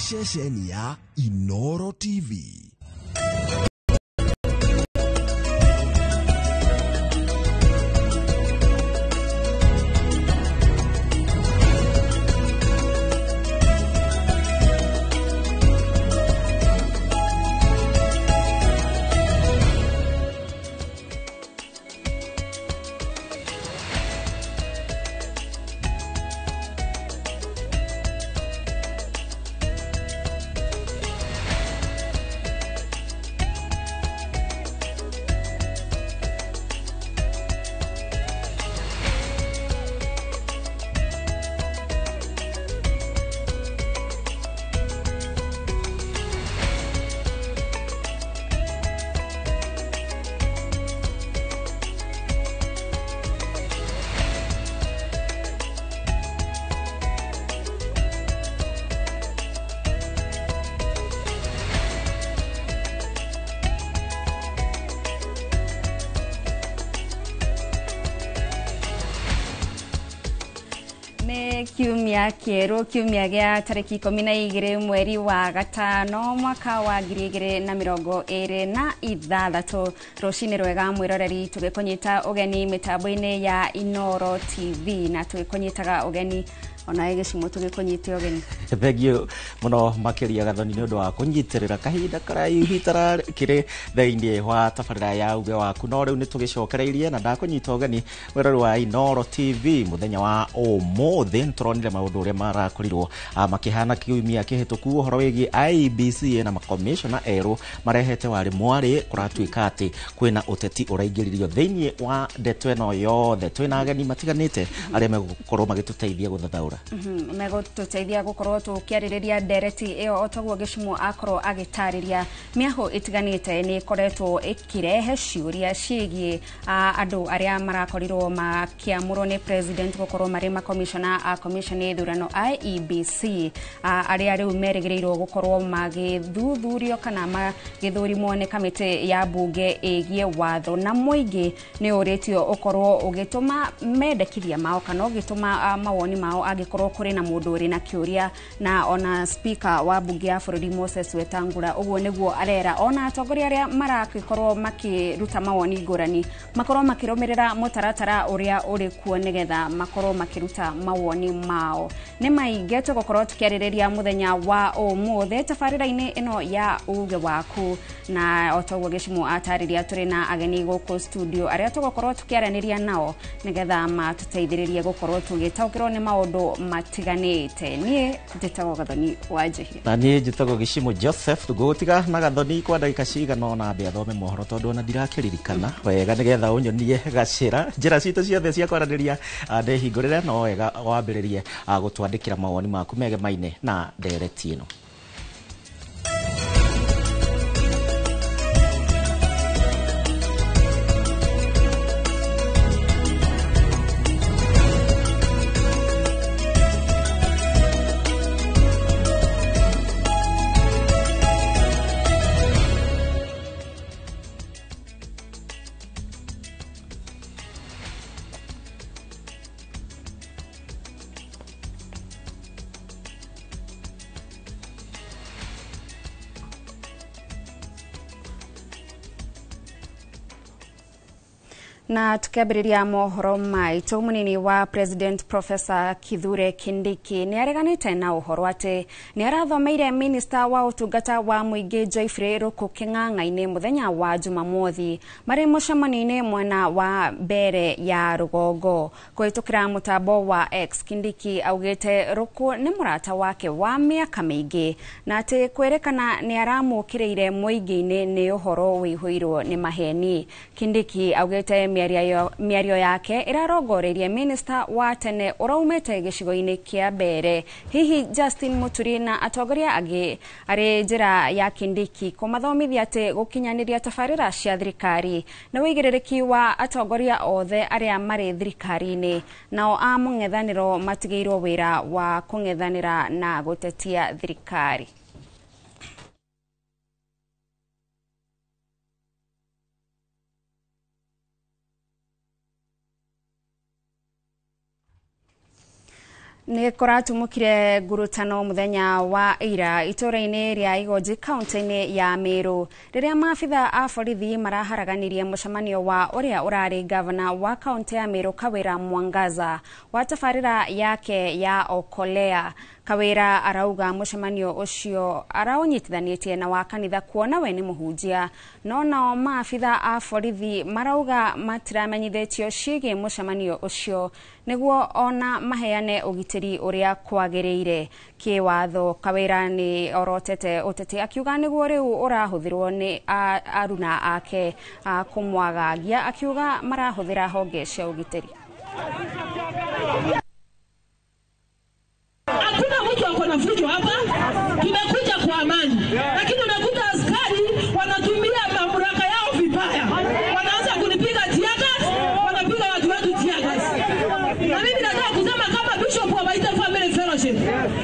ceceni ya Inoro TV. Kiumia gĩa tarĩki 12 mweri wa gatano mwaka wa 2026. Rũcinĩ rwega mwĩroreri, tũgĩkũnyita ũgeni mĩtambo-inĩ ya Inoro TV na tũgĩkũnyitaga ũgeni ona gĩcimo tũgĩkũnyite ũgeni. Thengio mũno makĩria Gathoni nĩ ũndũ wa kũnyitirĩra kahinda karaihu kĩrĩ thĩinĩ wa tabarĩra ya uge waku. No rĩu nĩ tũgĩcokereirie na ndakũnyita ũgeni mwĩrori wa Inoro TV mũthenya wa ũmũthĩ. Nĩtũronire maũndũ ũrĩa marakorirwo makĩhana kiumia kĩhĩtũku, ũhoro wĩgiĩ IEBC na makomishona erũ marehete warĩ mwarĩ. Kũratuĩka atĩ kwĩna ũteti ũraingĩririo thĩinĩ wa ndeto ĩno yothe. Twĩna ageni matiganĩte arĩa megũkorwo magĩtũteithia gũthathaũra. Megũtũteithia gũkorwo tũkĩarĩrĩria ndereti ĩyo, otaguo Gĩcimo akorwo agĩtarĩria. Mĩahũ ĩtiganĩte nĩ ĩkoretwo ĩkĩrehe ciũria ciĩgiĩ andũ arĩa marakorirwo makĩamũrwo nĩ president gũkorwo marĩ makomishona a komishoni ya ithurano IEBC, arĩa rĩu merĩgĩrĩirwo gũkorwo magĩthuthurio kana magĩthũrimwo nĩ kamĩtĩ ya mbunge ĩgiĩ watho. Na mũingĩ nĩ ũrĩtio ũkorwo ũgĩtũma mendekithia mao kana ũgĩtũma mawoni mao angĩkorwo kũrĩ na mũndũ ũrĩ na kĩũria. Na ona speaker wa mbunge ya bũrũri Moses Wetangula ũguo nĩguo arera ona atongoria arĩa maragĩkorwo makĩruta mawoni ngũrani makorwo makĩrũmĩrĩra mũtaratara ũrĩa ũrĩ kuo nĩgetha makorwo makĩruta mawoni mao. Nĩ maingĩ tũgũkorwo tũkĩarĩrĩria mũthenya wa ũmũthĩ tabarĩra-inĩ ĩno ya uge waku, na otaguo Gĩcimo atarĩria tũrĩ na ageni gũkũ studio arĩa tũgũkorwo tũkĩaranĩria nao nĩgetha matũteithĩrĩrie gũkorwo tũgĩtaũkĩrwo nĩ maũndũ matiganĩte. Niĩ njĩtagwo Gathoni wa Njihia. Na niĩ njĩtagwo Gĩcimo Joseph. Tũgũtiga na Gathoni kwa ndagĩka cigana ũna ambe athome mohoro tondũ ona ndirakĩririkana wega nĩgetha ũnyonie gacĩra njĩra citũ ciothe cia kwaranĩria ndĩhingũrĩre. No wega wambĩrĩrie gũtwandĩkĩra mawoni maku megemaine na ndereti ĩno. Na tukĩambĩrĩria mohoro maitũ, mũnini wa president Professor Kithure Kindiki nĩ areganĩte na ũhoro atĩ nĩ arathomeire minister wa ũtungata wa mũingĩ Geoffrey Ruku Kĩng'ang'a-inĩ mũthenya wa Jumamothi marĩ mũcemanio-inĩ mwena wa mbere ya rũgongo. Kũhĩtũkĩra mũtambo wa X, Kindiki augĩte Ruku nĩ mũrata wake wa mĩaka mĩingĩ na atĩ kwĩrĩkana nĩ aramũkĩrĩire mũingĩ-inĩ nĩ ũhoro wĩihũirwo nĩ maheni. Kindiki augĩte mĩario yake ĩrarongoreirie minister wa tene ũraumĩte gĩcigo-inĩ kĩa Mbere hihi Justin Muturi na atongoria angĩ arĩ njĩra ya Kindiki kũmathomithia atĩ gũkinyanĩria tabarĩra cia thirikari na wĩigĩrĩrĩki wa atongoria othe arĩa marĩ thirikari-inĩ, nao a mũng'ethanĩro matigĩirwo wĩra wa kũng'ethanĩra na gũtetia thirikari. Ni koratumukire ngurutano muthenya wa ira itura-ini ria Igoji kaunti-ini ya Meru riria maabitha a borithi maraharaganirie mucemanio wa uria urari gavana wa kaunti ya Meru Kawira Mwangaza wa tabarira yake ya Okolea. Kawira arauga mucemanio ucio araonyitithanitie na wa kanitha kuona we ni muhunjia no nao maabitha a borithi marauga matiramenyithitio ciĩgiĩ mucemanio ucio niguo ona maheane ugitiri uria kwagĩrĩire kiwatho. Kawira ni orotete uteti akiuga niguo riu urahuthirwo ni aruna ake kumwagagia akiuga marahuthira honge cia ugitiri. Hakuna mtu ako na fujo hapa, tumekuja kwa amani. Lakini unakuta askari wanatumia mamlaka yao vibaya. Wanaanza kunipiga tiagas, wanapiga watu wetu tiagas. Na mimi nataka kusema kama Bishop wa Maita Family Fellowship,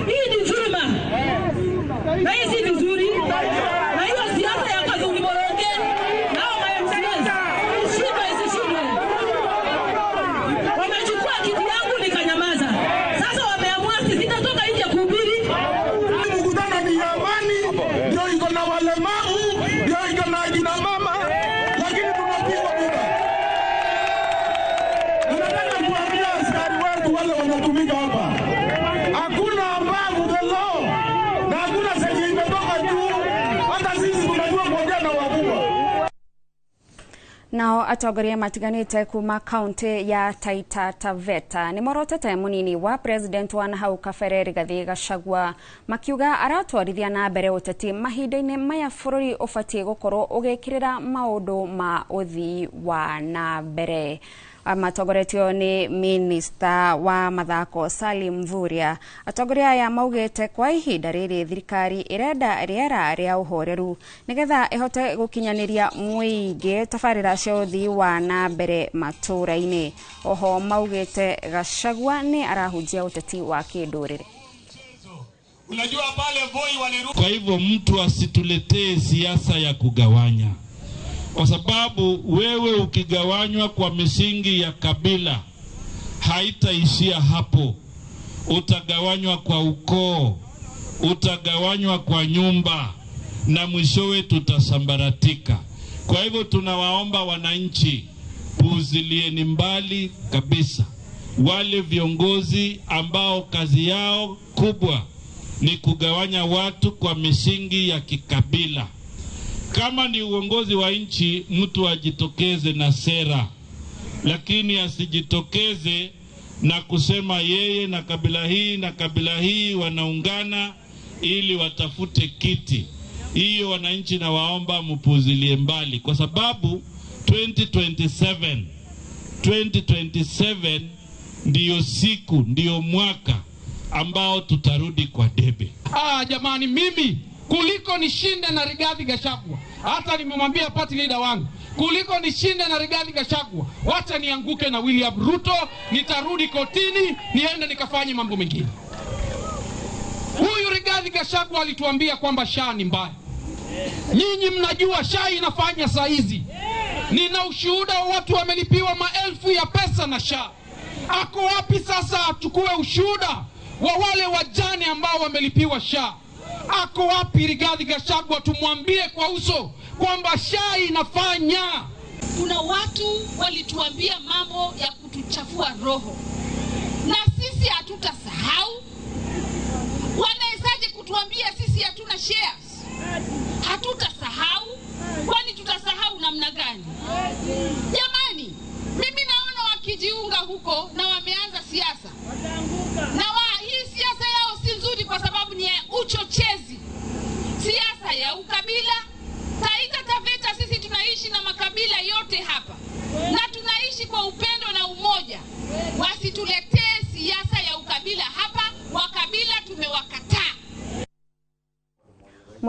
hii ni dhuluma. Na hii si vizuri. Na hiyo siasa ya Kazungu Moronge, nao maemsiasa, shida isishindwe. Wamechukua kiti yangu nikanyamaza. Sasa wameamua sitatoka nje kuhubiri. Mkutano ni amani, ndio iko na walemavu, ndio iko na akina mama, lakini tunapigwa kura. Tunataka kuambia askari wetu wale wanatumika hapa, hakuna ambavu the law, na hakuna senye imetoka juu, hata sisi tunajua kuongea na wakubwa. Nao atongoria matiganite kuma kaunti ya Taita Taveta ni morotete munini wa president wa nahau kabere Rigathi Gachagua makiuga aratwarithia na mbere uteti mahinda-ini maya bururi ubatie gukorwo ugikirira maundu ma uthii wa na mbere. Matongoretio ni Minister wa Mathako Salim Mvurya. Atongoria aya maugite kwa ihinda riri thirikari irenda riera ria uhoreru nigetha ihote gukinyaniria muingi tabarira cia uthii wa na mbere matura-ini. Oho maugite Gachagua ni arahunjia uteti wa kindurire. Unajua pale Voi waliruka. Kwa hivyo mtu asituletee siasa ya kugawanya. Kwa sababu wewe ukigawanywa kwa misingi ya kabila haitaishia hapo. Utagawanywa kwa ukoo, utagawanywa kwa nyumba na mwishowe tutasambaratika. Kwa hivyo tunawaomba wananchi, puuzilieni mbali kabisa wale viongozi ambao kazi yao kubwa ni kugawanya watu kwa misingi ya kikabila. Kama ni uongozi wa nchi, mtu ajitokeze na sera, lakini asijitokeze na kusema yeye na kabila hii wanaungana ili watafute kiti. Hiyo wananchi na waomba mpuzilie mbali, kwa sababu 2027 ndiyo siku, ndiyo mwaka ambao tutarudi kwa debe. Jamani, mimi kuliko nishinde na Rigathi Gachagua, hata nimemwambia party leader wangu, kuliko nishinde na Rigathi Gachagua, wacha nianguke na William Ruto, nitarudi kotini, niende nikafanye mambo mengine. Huyu Rigathi Gachagua alituambia kwamba SHA ni mbaya. Nyinyi mnajua SHA inafanya saa hizi. Nina ushuhuda wa watu wamelipiwa maelfu ya pesa na SHA. Ako wapi sasa achukue ushuhuda wa wale wajane ambao wamelipiwa SHA? Ako wapi Rigathi Gachagua, tumwambie kwa uso kwamba SHA inafanya? Kuna watu walituambia mambo ya kutuchafua roho, na sisi hatutasahau. Wanawezaje kutuambia sisi hatuna shares? Hatutasahau. Kwani tutasahau namna gani? Jamani, mimi naona wakijiunga huko na wameanza siasa. Na hii siasa yao si nzuri kwa sababu ni uchochezi. Siasa ya ukabila. Taita Taveta sisi tunaishi na makabila yote hapa. Na tunaishi kwa upendo na umoja. Wasituletee siasa ya ukabila hapa, wakabila tumewakataa.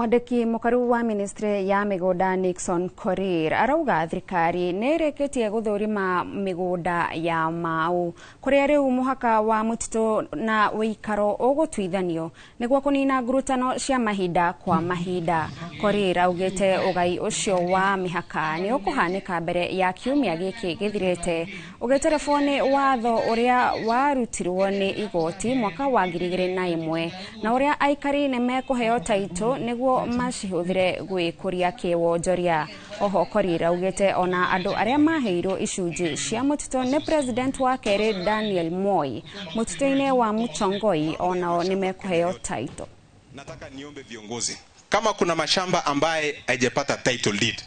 Mwandiki mukaru wa ministry ya migunda Nixon Korir arauga thirikari nereketie guthurima migunda ya Mau kuria riu muhaka wa mutito na wikaro ugutwithanio niguo kunina ngurutano cia mahinda kwa mahinda. Korir augite ugai ucio wa mihaka ni ukuhanika mbere ya kiumia giki githirite ugeterefoni watho uria warutirwo ni igoti mwaka wa 2001 na uria aikari ne mekuheo taito niguo macihuthire gwikuria kiwonjoria. Oho Korir augite ona andu aria maheirwo icunji cia mutito ne president wa kere Daniel Moi mutito-ine wa Muchongoi onao ni mekuheo taito. Nataka niombe viongozi, kama kuna mashamba ambaye haijapata title deed,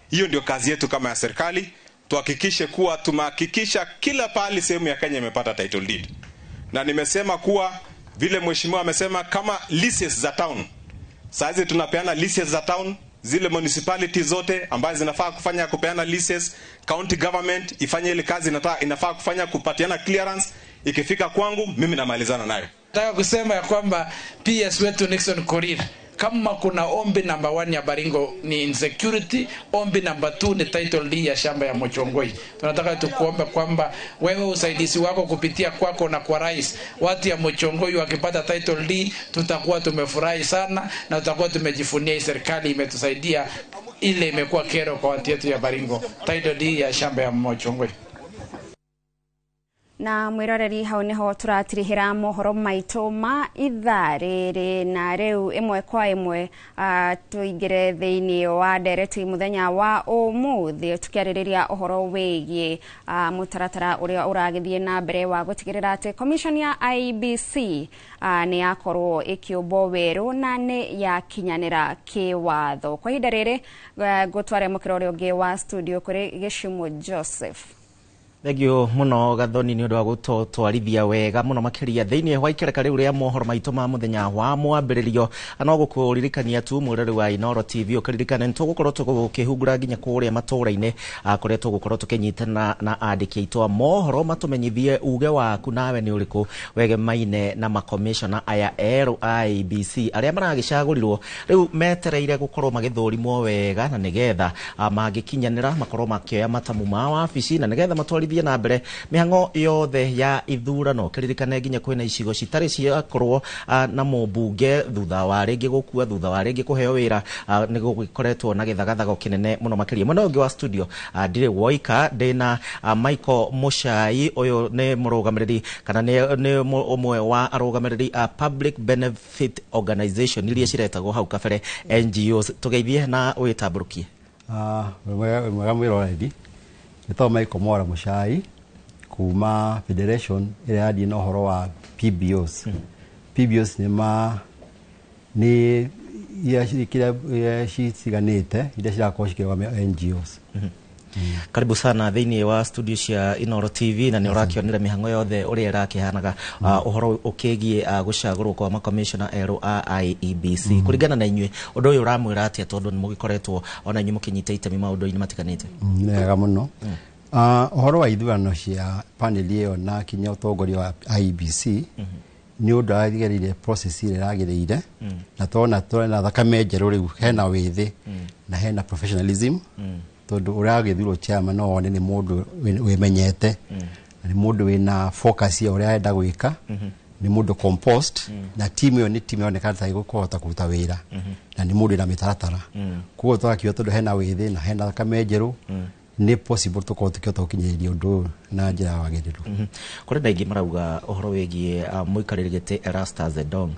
hiyo ndio kazi yetu kama ya serikali, tuhakikishe kuwa tumehakikisha kila pahali sehemu ya Kenya imepata title deed. Na nimesema kuwa vile mheshimiwa amesema kama leases za town, sasa tunapeana leases za town, zile municipalities zote ambazo zinafaa kufanya kupeana leases, county government ifanye ile kazi inafaa kufanya kupatiana clearance, ikifika kwangu mimi namalizana nayo. Nataka kusema ya kwamba PS wetu Nixon Korir, kama kuna ombi number 1 ya Baringo ni insecurity, ombi number 2 ni title deed ya shamba ya Muchongoi. Tunataka tukuombe kwamba wewe usaidizi wako kupitia kwako na kwa rais, watu ya Muchongoi wakipata title deed tutakuwa tumefurahi sana na tutakuwa tumejifunia serikali imetusaidia, ile imekuwa kero kwa watu yetu ya Baringo, title deed ya shamba ya Muchongoi. Na mwiroreri hau niho turatirihira mohoro maitu ma ithariri na riu imwe kwa imwe tuingire thiini wa ndereti muthenya wa umuthi tukiaririria uhoro wigie mutaratara uria uragithie na mbere wa gutigirira ati commission ya IBC ni yakorwo ikiumbo weru na ni yakinyanira kiwatho. Kwa ihinda riri gutware mukirori ungi wa studio kuri Gishumo Joseph. Thegio muno Gathoni ni undu wa gutwarithia wega muno makiria thiini wa ikereka riu ria mohoro maitu ma muthenya wa mwambiririo no gukuririkania tu mwirori wa Inoro TV ukiririkana nitugukorwo tukihungura nginya kuria matura-ini kuria tugukorwo tukinyitana na andiki aitu mohoro matumenyithie uge waku nawe ni uriku wege maine na makomishona aya IBC aria maragicagurirwo riu metereire gukorwo magithurimwo wega na nigetha magikinyanira makorwo makioya matamu ma wabici na nigetha matwari na mbere mihango yothe ya ithurano. Kiririkane nginya kwina icigo citari ciakorwo na mubunge thutha wa ringi gukua thutha wa ringi kuheo wira ni gukoretwo na githagathago kinene muno makiria. Muno ungi wa studio ndire woika ndina Michael Muchai uyu ni murugamiriri kana ni umwe wa arugamiriri public benefit organization iria ciretagwo hau kabere NGOs. Tugeithie na witamburukie. Mwega mwiroreri nito Michael Muchai kuma Federation ira yadi no horo wa PBOs. PBOs ni ya shirikira ya shitiganite ida shirakoshike wa NGOs. Karibu sana thiini wa studio cia Inoro TV na ni urakionira mihango yothe uria irakihanaga uhoro ukigie gucagurwo kwa makomishona IBC kuringana na inywe undu uyu uramwira atia tondu ni mugikoretwo ona inywe mukinyita itemi maundu-ini matiganite. Nega muno. Uhoro wa ithurano cia panel iyo na kinya utongoria wa IBC ni undu agirire process ile yagirire na tona thakame njeru riu hena withi na hena professionalism tondu uragithurwo chairman no one ni mundu wimenyete ni mundu wina focus ya uria enda gwika ni mundu compost na timu yo ni timu yoneka ta igukuhota kuruta wira na ni mundu na mitaratara kuo twakiwa tondu hena withi na hena thakame njeru ni possible tukota ukinyeria undu na njira wagiriru. Kuri ndaingi marauga uhoro wigie muikaririgite Erastus Edong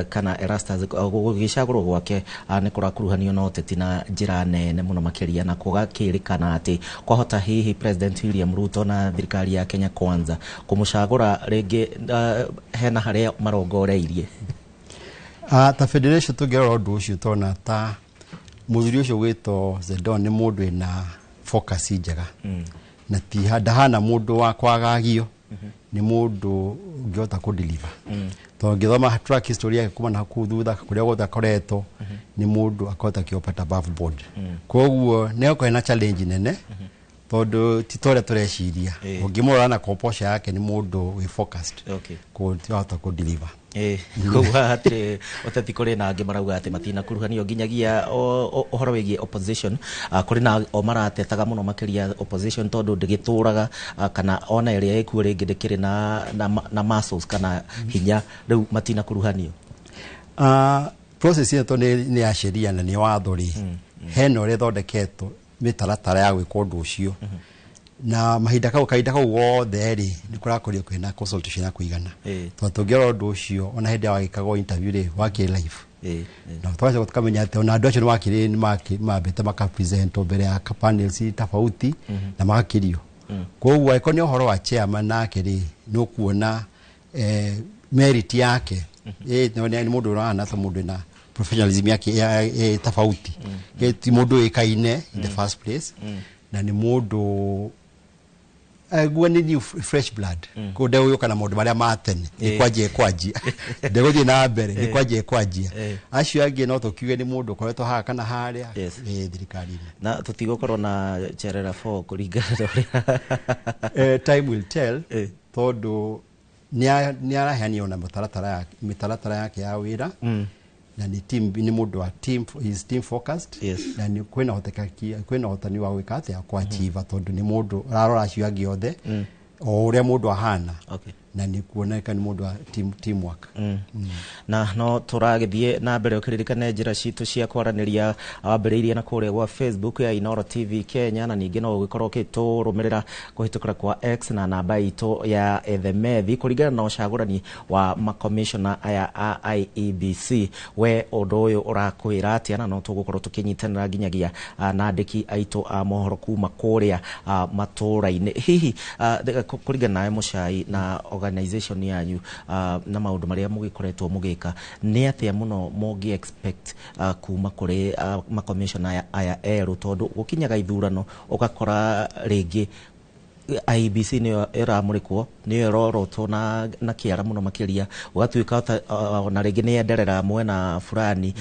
kana Erastus gugicagurwo gwake ni kurakuruhanio na uteti na njira nene muno makiria na kugakirikana ati kwahota hihi President William Ruto na thirikari ya Kenya Kwanza kumucagura ringi hena haria marongoreirie. Ta federation tugera undu ucio tona ta muthuri ucio gwito Zedon ni mundu na focus njega na ti hana mundu wa kwagagio ni mundu ngiota ku deliver to ngithoma track history yake kuma na ku thutha kuria gotha koreto ni mundu akota kiopata above board koguo ne ko ina challenge nene tondu titore tureciria ungimura na composure yake ni mundu we focused ku tiota ku deliver Kuga atĩ ũteti kũrĩ na angĩ marauga atĩ matina kuruhanio nginyagia ũhoro wĩgiĩ opposition kũrĩ na o maratetaga mũno makĩria opposition tondũ ndĩgĩtũraga kana ona ĩrĩa ĩkuo rĩngĩ ndĩkĩrĩ na muscles kana hinya rĩu matina kuruhanio. Process ĩyo nĩ ya sheria na nĩ watho rĩ hena ũrĩa thondeketwo mĩtaratara ya gwĩka ũndũ ũcio na mahinda kau wothe rĩ nĩ kũrakorio kwĩna consultation ya kũigana tondũ tũngĩrora ũndũ ũcio ona hĩndĩ ya wagĩkagwo interview rĩ wakĩ live na twacoka tukamenya atĩ ona andũ acio nĩ mambĩte makapresentwo mbere ya panels tofauti na magakirio koguo angĩkorwo nĩ ũhoro wa chairman nake rĩ nĩ ũkuona merit yake nĩ mũndũ ũrahana ta mũndũ na professionalism yake tofauti ti mũndũ ĩkaine in the first place na nĩ mũndũ gwa ni fresh blood ko ndewe yoka na mũndũ marĩa matene ikwanjia ndegũthiĩ na mbere ikwanjia acio angĩ no tũkiuge nĩ mũndũ koretwo haha kana harĩa thirikari-inĩ na tũtigũkorwo na cherera 4 kũringana time will tell tondũ nĩ araheanio na mĩtaratara yake ya wĩra na ni mũndũ wa team focused na ni kwĩna hotani wa gwĩka atĩa kwa achieve tondũ nĩ mũndũ ararora acio angĩ othe o ũrĩa mũndũ ahana na nĩ kuoneka nĩ mũndũ wa teamwork na no tũragĩthiĩ na mbere ũkĩririkane njĩra citũ cia kwaranĩria wambĩrĩirie na kũrĩa gwa Facebook ya Inoro TV Kenya na ningĩ no ũgĩkorwo ũkĩtũrũmĩrĩra kũhĩtũkĩra kwa X na namba itũ ya Ethemethi kũringana na ũcagũrani wa makomishona aya a IEBC we ũndũ ũyũ ũrakwĩra atĩa na no tũgũkorwo tũkĩnyitanĩra nginyagia na andĩki aitũ a mohoro kuma kũrĩa matũra-inĩ hihi kũringana nawe Mũchai na organization yanyu na maũndũ marĩa mũgĩkoretwo mũgĩka nĩ atĩa mũno mũngĩ expect kuma kũrĩ makomishona aya erũ tondũ gũkinyaga ithurano ũgakora rĩngĩ IEBC nĩyo ĩramũrĩkwo nĩyo ĩrorotwo na kĩara mũno makĩria ũgatuĩka ona rĩngĩ nĩ enderera mwena fulani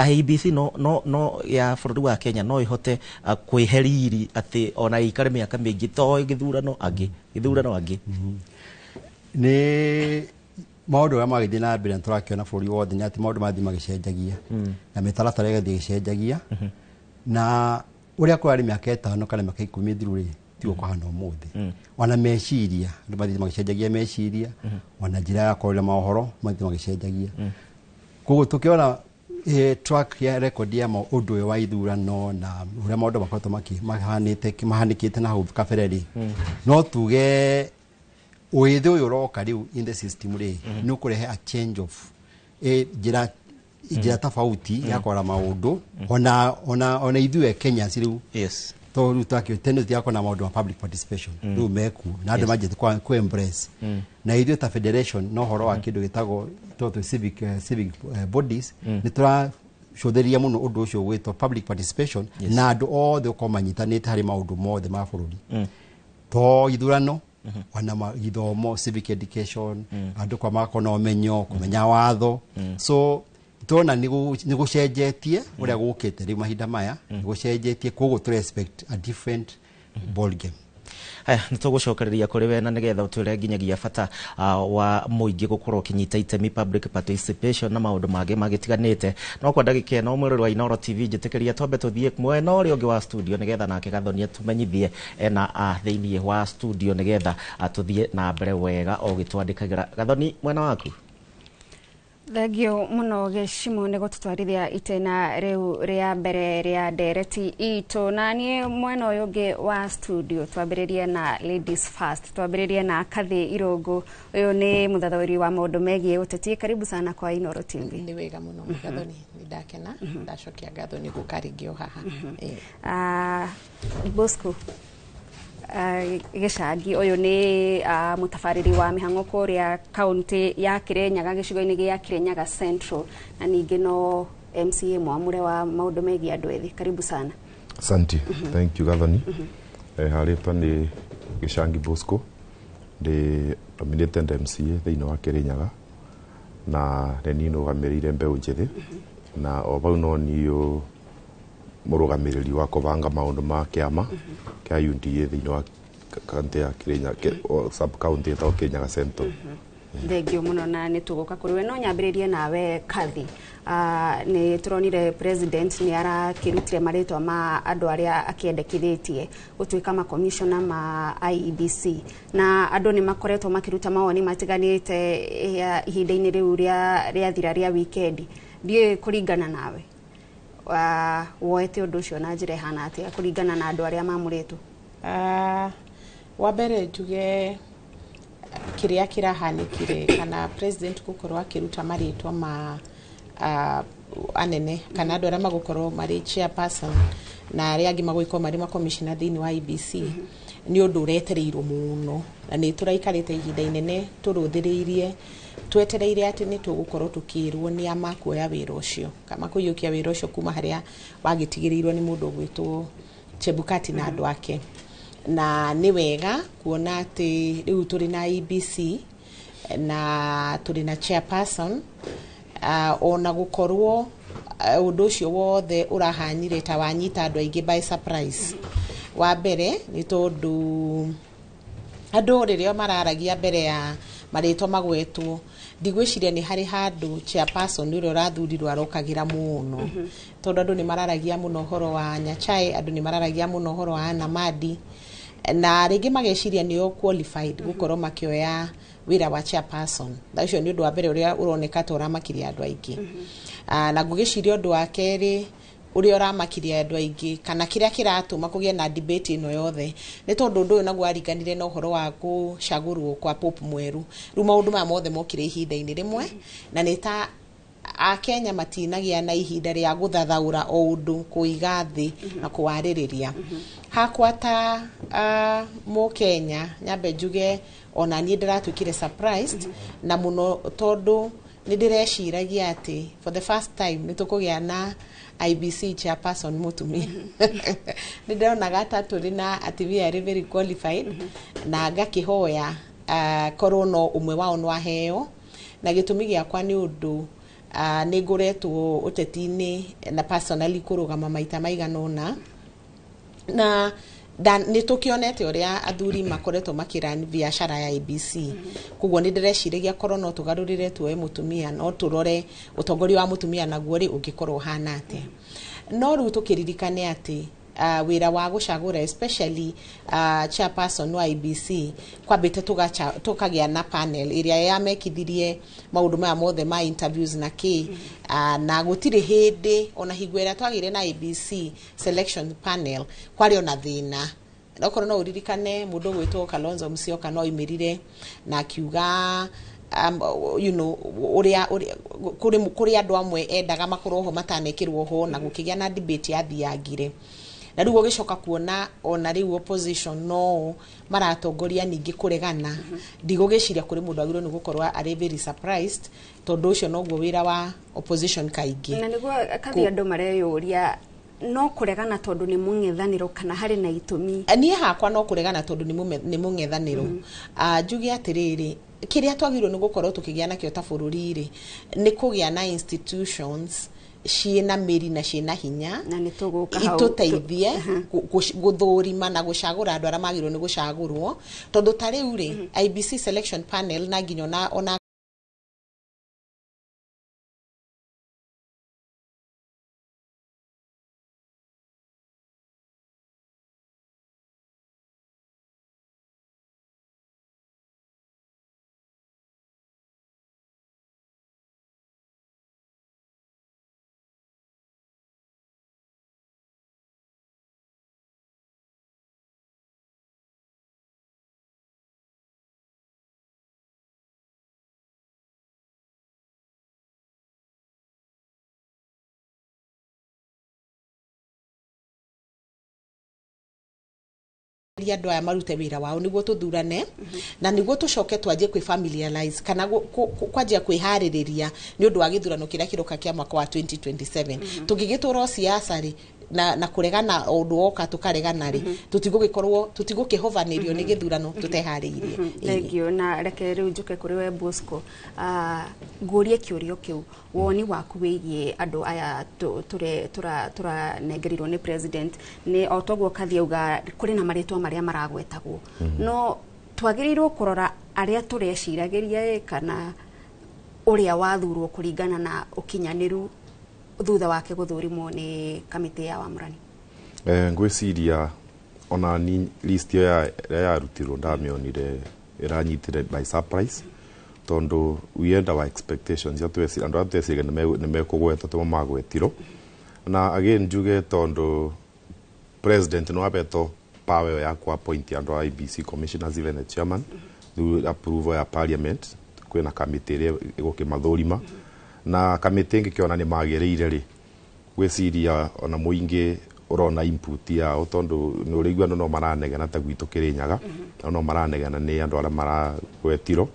IEBC no ya bũrũri wa Kenya no ihote kwĩheriri atĩ ona ikare mĩaka mĩingĩ to gĩthurano angĩ nĩ maũndũ marĩa magĩthiĩ na mbere tũrakĩona bũrũri wothe nĩ atĩ maũndũ mathiĩ magĩcenjagia na mĩtaratara ĩgathiĩ ĩgĩcenjagia na ũrĩa kũrarĩ mĩaka 5 kana mĩaka 10 thiru rĩ ti ũkũhana ũmũthĩ ona meciria andũ mathiĩ magĩcenjagia meciria ona njĩra ya kũrora mohoro mathiĩ magĩcenjagia koguo tũkĩona track ya record ya ũndũ ũyũ wa ithurano na ũrĩa maũndũ makoretwo mahanĩkĩte na hau kabere rĩ no tuge ũĩthĩ ũyũ ũroka rĩu in the system rĩ nĩ ũkũrehe a change of njĩra tofauti ya kũrora maũndũ ona ithuĩ Kenya rĩu tondũ rĩu tũrakĩo tene tũtiakorwo na maũndũ ma public participation rĩu meku na andũ manjĩte ku embrace na ithuĩ ta federation no horo wa kĩndũ gĩtagwo civic bodies nĩ tũracũthĩria mũno ũndũ ũcio gwĩtwo public participation na andũ othe ũkorwo manyitanĩte harĩ maũndũ mothe ma bũrũri to ithurano ona githomo civic education andũ kwa mako na ũmenyo kũmenya watho so tona nĩ gũcenjetie ũrĩa gũkĩte rĩu mahinda maya nĩ gũcenjetie koguo to respect a different ball game. Nĩ tũgũcokereria kũrĩ we na nĩgetha ũtwĩre nginyagia bata wa mũingĩ gũkorwo ũkĩnyita itemi public participation na maũndũ mangĩ magĩtiganĩte no kwa ndagĩka ĩno mwĩrori wa Inoro TV njĩtĩkĩria twambe tũthiĩ mwena ũrĩa ũngĩ wa studio nĩgetha nake Gathoni atumenyithie ena thĩinĩ wa studio nĩgetha tũthiĩ na mbere wega o gĩtwandĩkagĩra. Gathoni mwena waku? Thengio muno Geshimu nĩ gũtũtwarithia itena rĩu rĩa mbere rĩa ndereti itũ na niĩ mwena ũyũ ũngĩ wa studio twambĩrĩrie na ladies first twambĩrĩrie na Kathĩ Irũngũ ũyũ nĩ mũthathaũri wa maũndũ megiĩ ũteti. Karibu sana kwa Inoro TV. Nĩ wega mũno Gathoni nĩ ndakena ndacokia ngatho nĩ gũkaringio haha. Bosco Gĩcangi ũyũ nĩ mũtabarĩri wa mĩhang'o kũrĩa kaunti ya Kirinyaga gĩcigo-inĩ gĩa Kirinyaga Central na ningĩ no MCA mwamũre wa maũndũ megiĩ andũ ethĩ. Karibu sana. Asante. Thank you Gathoni. Harĩtwa nĩ Gĩcangi Bosco ndĩ nominated MCA thĩinĩ wa Kirinyaga na nĩ nũgamĩrĩire mbeũ njĩthĩ na o bau no niĩ mũrũgamĩrĩri wa kũbanga maũndũ ma kĩama kĩa UDA thĩinĩ wa kaunti ya Kirinyaga sub county ya Kirinyaga Central. Thengio muno na nituguka kuri we no nyambiririe nawe Kathi. Ni turonire president ni arakirutire maritwa ma andu aria akiendekithitie gutuika ma commissioner ma IEBC na andu ni makoretwo makiruta mawoni matiganite ihinda-ini riu ria thira ria weekend. Ndie kuringana nawe woete undu ucio na njira hana atia kuringana na andu aria mamuritwo? Wa mbere njuge kiria kirahanikire kana president gukorwo akiruta maritwa ma anene kana andu aria magukorwo mari chairperson na aria angi magwiko mari ma commissioner thini wa IBC ni undu uretereirwo muno na ni turaikarite ihinda inene turuthiriirie twetereire ati ni tugukorwo tukirwo ni ama kuoya wira ucio kama kuyukia wira ucio kuma haria wagitigirirwo ni mundu gwitwo Chebukati na andu ake na ni wega kuona ati riu turi na IBC na turi na chairperson ona gukorwo undu ucio wothe urahanyire ta wanyita andu aingi by surprise. Wa mbere ni tondu andu ririo mararagia mbere ya marito magwetwo ndigwiciria ni hari handu chairperson uria urathurirwo arokagira muno tondu andu ni mararagia muno horo wa Nyachae, andu ni mararagia muno horo wa Namadi na ringi mageciria niyo qualified gukorwo makioya wira wa chairperson. Thacio ni undu wa mbere uria uroneka ta uramakiria andu aingi na ngugiciria undu wa keri uria uramakiria andu aingi kana kiria kiratuma kugie na debate ino yothe ni tondu undu uyu naguo ariganire na uhoro wa gucagurwo kwa Pope mweru. Riu maundu ma mothe mokire ihinda-ini rimwe na ni ta a Kenya matinagia na ihinda ria guthathaura o undu kuiga thi na kuwaririria. Hakwa ta mo Kenya nyambe njuge ona ni ndiratwikire surprised na muno tondu ni ndireshiragia ati for the first time nitukugia na IBC chairperson mutumia. Ni ndona gata turi na ati we are very qualified na ngakihoya korwo no umwe wao no aheo na gitumi giakwa ni undu ni nguretwo uteti-ini na personally kurugama maita maiganona na ni tukionete uria athuri makoretwo makirani biashara ya IBC kuguo ni ndireshiragia korwo no tugarurire tuwe mutumia no turore utongoria wa mutumia naguo ri ungikorwo hana atia no riu tukiririkane ati wira wa gucagura especially chairperson wa IBC kwambite tukagia na panel iria yamekithirie maundu maya mothe ma interviews na na gutire hindi ona higwera twagire na IBC selection panel kwari ona thina nokorwo no uririkane mundu gwitwo Kalonzo Musyoka no imirire na kiuga you know kuri andu amwe endaga makorwo ho matanekirwo ho na gukigia na debate ya thiangire na riu ugicoka kuona ona riu opposition no maratongoria ningi kuregana ndigugiciria kuri mundu agirwo ni gukorwo ari very surprised tondu ucio noguo wira wa opposition kaingi na niguo Kathi andu mareyuria no kuregana tondu ni mungethaniro kana hari na itumi. Nie hakwa no kuregana tondu ni mungethaniro njugi atiriri kiria twagirwo ni gukorwo tukigia na kio ta bururi ri ni kugia na institutions ciina miri na ciina hinya na nituguka hau ituteithie guthurima na gucagura andu aria magirwo ni gucagurwo tondu ta riu ri IBC selection panel na nginya ona andu aya marute wira wao niguo tuthurane na niguo tucoke twanjie kwi familiarize kana kwanjia kwihariria ni undu wa githurano kiria kiroka kia mwaka wa 2027 tugigitura siasa ri na kuregana undu oka tukaregana ri tutigukihovanerio ni githurano tutehariirie. Thengio na reke riu njuke kuri we Bosco ngurie kiurio kiu woni waku wigie andu aya tura negerirwo ni president ni otoguo Kathi auga kuri na maritwa maria maragwetagwo no twagirirwo kurora aria tureciragiria kana uria wathurwo kuringana na ukinyaniru thutha wake guthurimwo ni kamiti ya wamurani? Ngwiciria ona ni list ya yarutirwo ndamionire iranyitire by surprise tondu we had our expectations ya twesi andu atesiga ni mekugweta tumo magwetiro na again juge tondu president no abeto power ya ku appoint andu IBC commissioners even the chairman through approval ya parliament kwina committee ria igukimathurima na committee ngikiona ni magiriire ri gwiciria ona muingi urona input ya tondu no rigwa no maranegana ta gwitu Kirinyaga no maranegana ni andu ara maragwetiro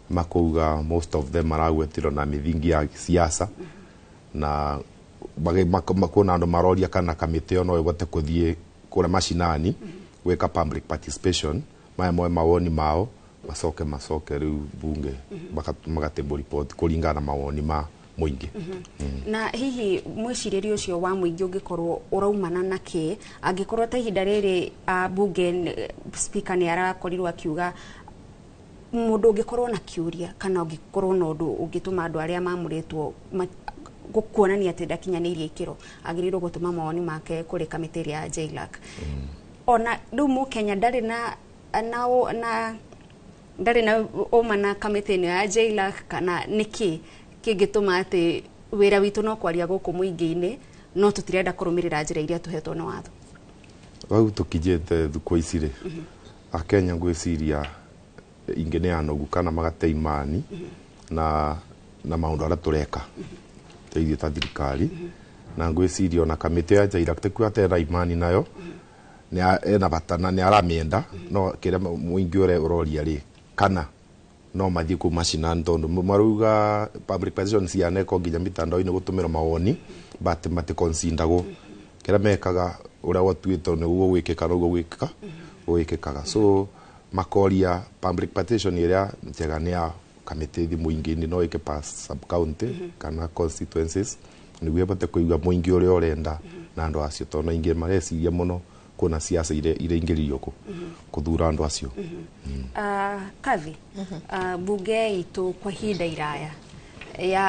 makuga most of them maragwetiro na mithingi ya siasa na makona andu maroria kana kamite ono igote kuthie kura mashinani weka public participation maya mawoni mao masoke riu bunge magatembo report kuringana mawoni ma muingi. Na hihi mwiciririo ucio wa muingi ungikorwo uraumana na ki angikorwo ta ihinda riri bunge speaker ni arakorirwo akiuga mundu ungikorwo na kiuria kana ungikorwo na undu ungituma andu aria mamuritwo gukuonania ati ndakinyanirie ikiro agirirwo gutuma mawoni make kuri kamiti ya JLAC. Ona riu Mukenya ndari na ndari na umana kamiti ya JLAC kana niki kingituma ati wira witu no kwaria guku muingi-ini no tutirenda kurumirira njira iria tuhetwo na watho? Wau tukijete thuko icire akenya gwiciria ingeneano gukana magate imani na maundu ara tureka teithio ta thirikari na gwiciria ona kamite ya JLAC teku atera imani nayo ni ena batana ni aramienda no kire muingi uroria ri kana no mathie ku mashinani tondu maruga public participation ciane ko nginya mitandao-ini gutumira mawoni but mate consider go kira mekaga uria watuito ni ugo gwikika no gwikika gwikikaga so makoria public participation iria njega ni ya kamite thi muingi-ini no ike pass sub county kana constituencies ni gwebote kuiga muingi uria urenda na andu acio tondu ingi mareciria muno kuna siasa ile ingiririo kuthura andu acio. Kavi bunge itu kwa hinda iraya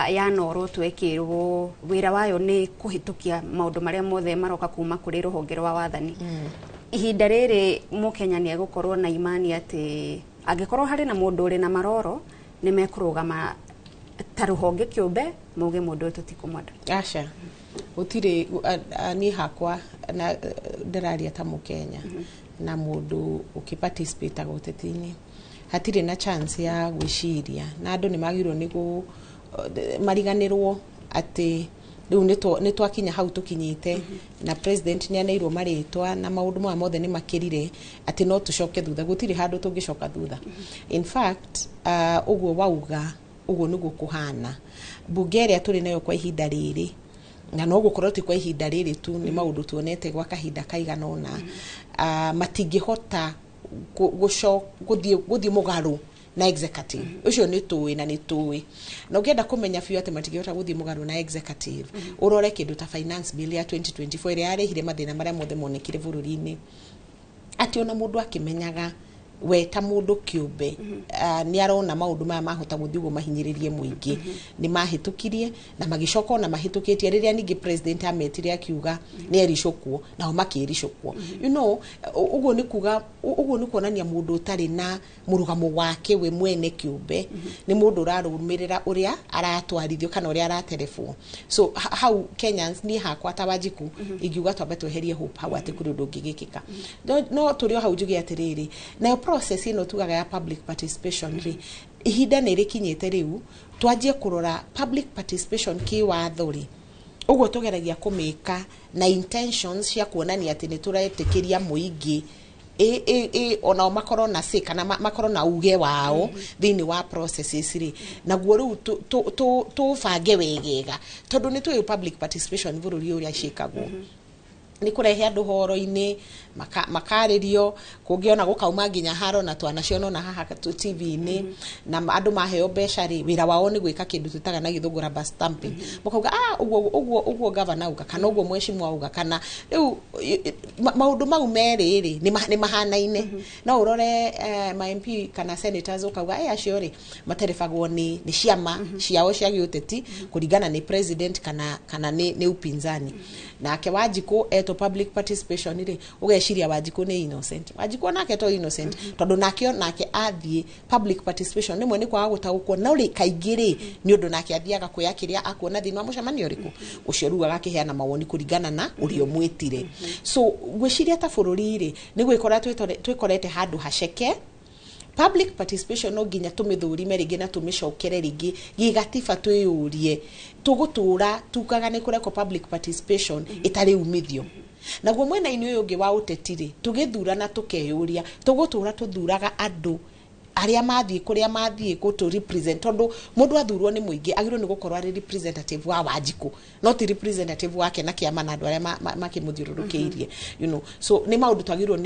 ya noro twekirwo wira wayo ni kuhitukia maundu maria mothe maroka kuma kuri ruhonge rwa wathani. Ihinda riri Mukenya ni egukorwo na imani ati angikorwo hari na mundu uri na maroro ni mekurugama ta ruhonge kiumbe muge mundu tutikumwenda. Asha utire ni hakwa na ndararia ta Mukenya na mundu ukiparticipate guteti-ini hatire na chance ya gwiciria na andu ni magirwo ni mariganirwo ati riu ni twakinya hau tukinyite na president ni aneirwo maritwa na maundu mothe ni makirire ati no tucoke thutha gutire handu tungicoka thutha. In fact uguo wauga uguo niguo kuhana bunge ria turi nayo kwa ihinda riri na no gukorwo ti kwa ihinda riri tu ni maundu tuonete gwa kahinda kaigana ona matingihota guthie mugaru na executive ucio ni tuwi na ni tuwi na ukienda kumenya fiu ati matingihota guthie mugaru na executive urore kindu ta finance bill ya 2024 ria yarehire mathina maria mothe monekire bururi-ini ati ona mundu akimenyaga we ta mundu kiumbe ni arona maundu maya mahota guthiugo mahinyiririe muingi ni mahitukirie na magicoka na mahitukitie riria ningi president ametire akiuga ni ericukwo na o makiricukwo you know uguo ni kuga uguo ni kuonania mundu utari na murugamo wake we mwene kiumbe ni mundu urarumirira uria aratwarithio kana uria araterefwo. So how Kenyans ni hakwa tawajiku igiuga twabe tweherie hope hau ati kuri undu ngigikika no turio hau jugi atiriri na process ino tugaga ya public participation ri ihinda ni rikinyite riu twajie kurora public participation ki wathori uguo tugeragia kumika na intentions cia kuonania ati ni turetikiria muingi ona makoro na se kana makoro na uge wao thini wa processes ri na guo riu tu fange wegega tondu ni tu public participation bururi uria shikagwo ni kurehe andu horo-ini makaririo kungiona gukauma nginya haro na twanaciono na haha TV-ini na andu maheo mbeca ri wira wao ni gwika kindu tutaga na githungu rubber stamping mukauga uguo gavana uga kana uguo mweshimwa uga kana riu maundu mau meriri ni mahanaine no urore ma MP kana senators ukauga acio ri materefagwo ni ciama ciao cia giuteti kuringana ni president kana ni upinzani nake Wanjiku eto public participation ri ugeciria Wanjiku ni innocent Wanjiku nake to innocent tondu nake athie public participation nimwe ni kwa gutagukwo na uri kaingiri ni undu nake athiaga kuya kiria akuona thini wa mucemanio riku ucio rugaga kiheana mawoni kuringana na urio mwitire so gwiciria ta bururi ri ni gwikora twikorete handu haceke public participation no nginya tumithurime ringi na tumicokere ringi gigatiba twiyurie tugutura tukaga ni kureko public participation itari umithio naguo mwena-ini uyu ungi wa utetiri tugithura na tukeyuria tugutura tuthuraga andu aria mathie kuria mathie gutu represent tondu mundu athurwo ni muingi agirwo ni gukorwa ari representative wa Wanjiku not representative wake na kiama na andu aria makimuthiururukiirie you know so ni maundu twagirwo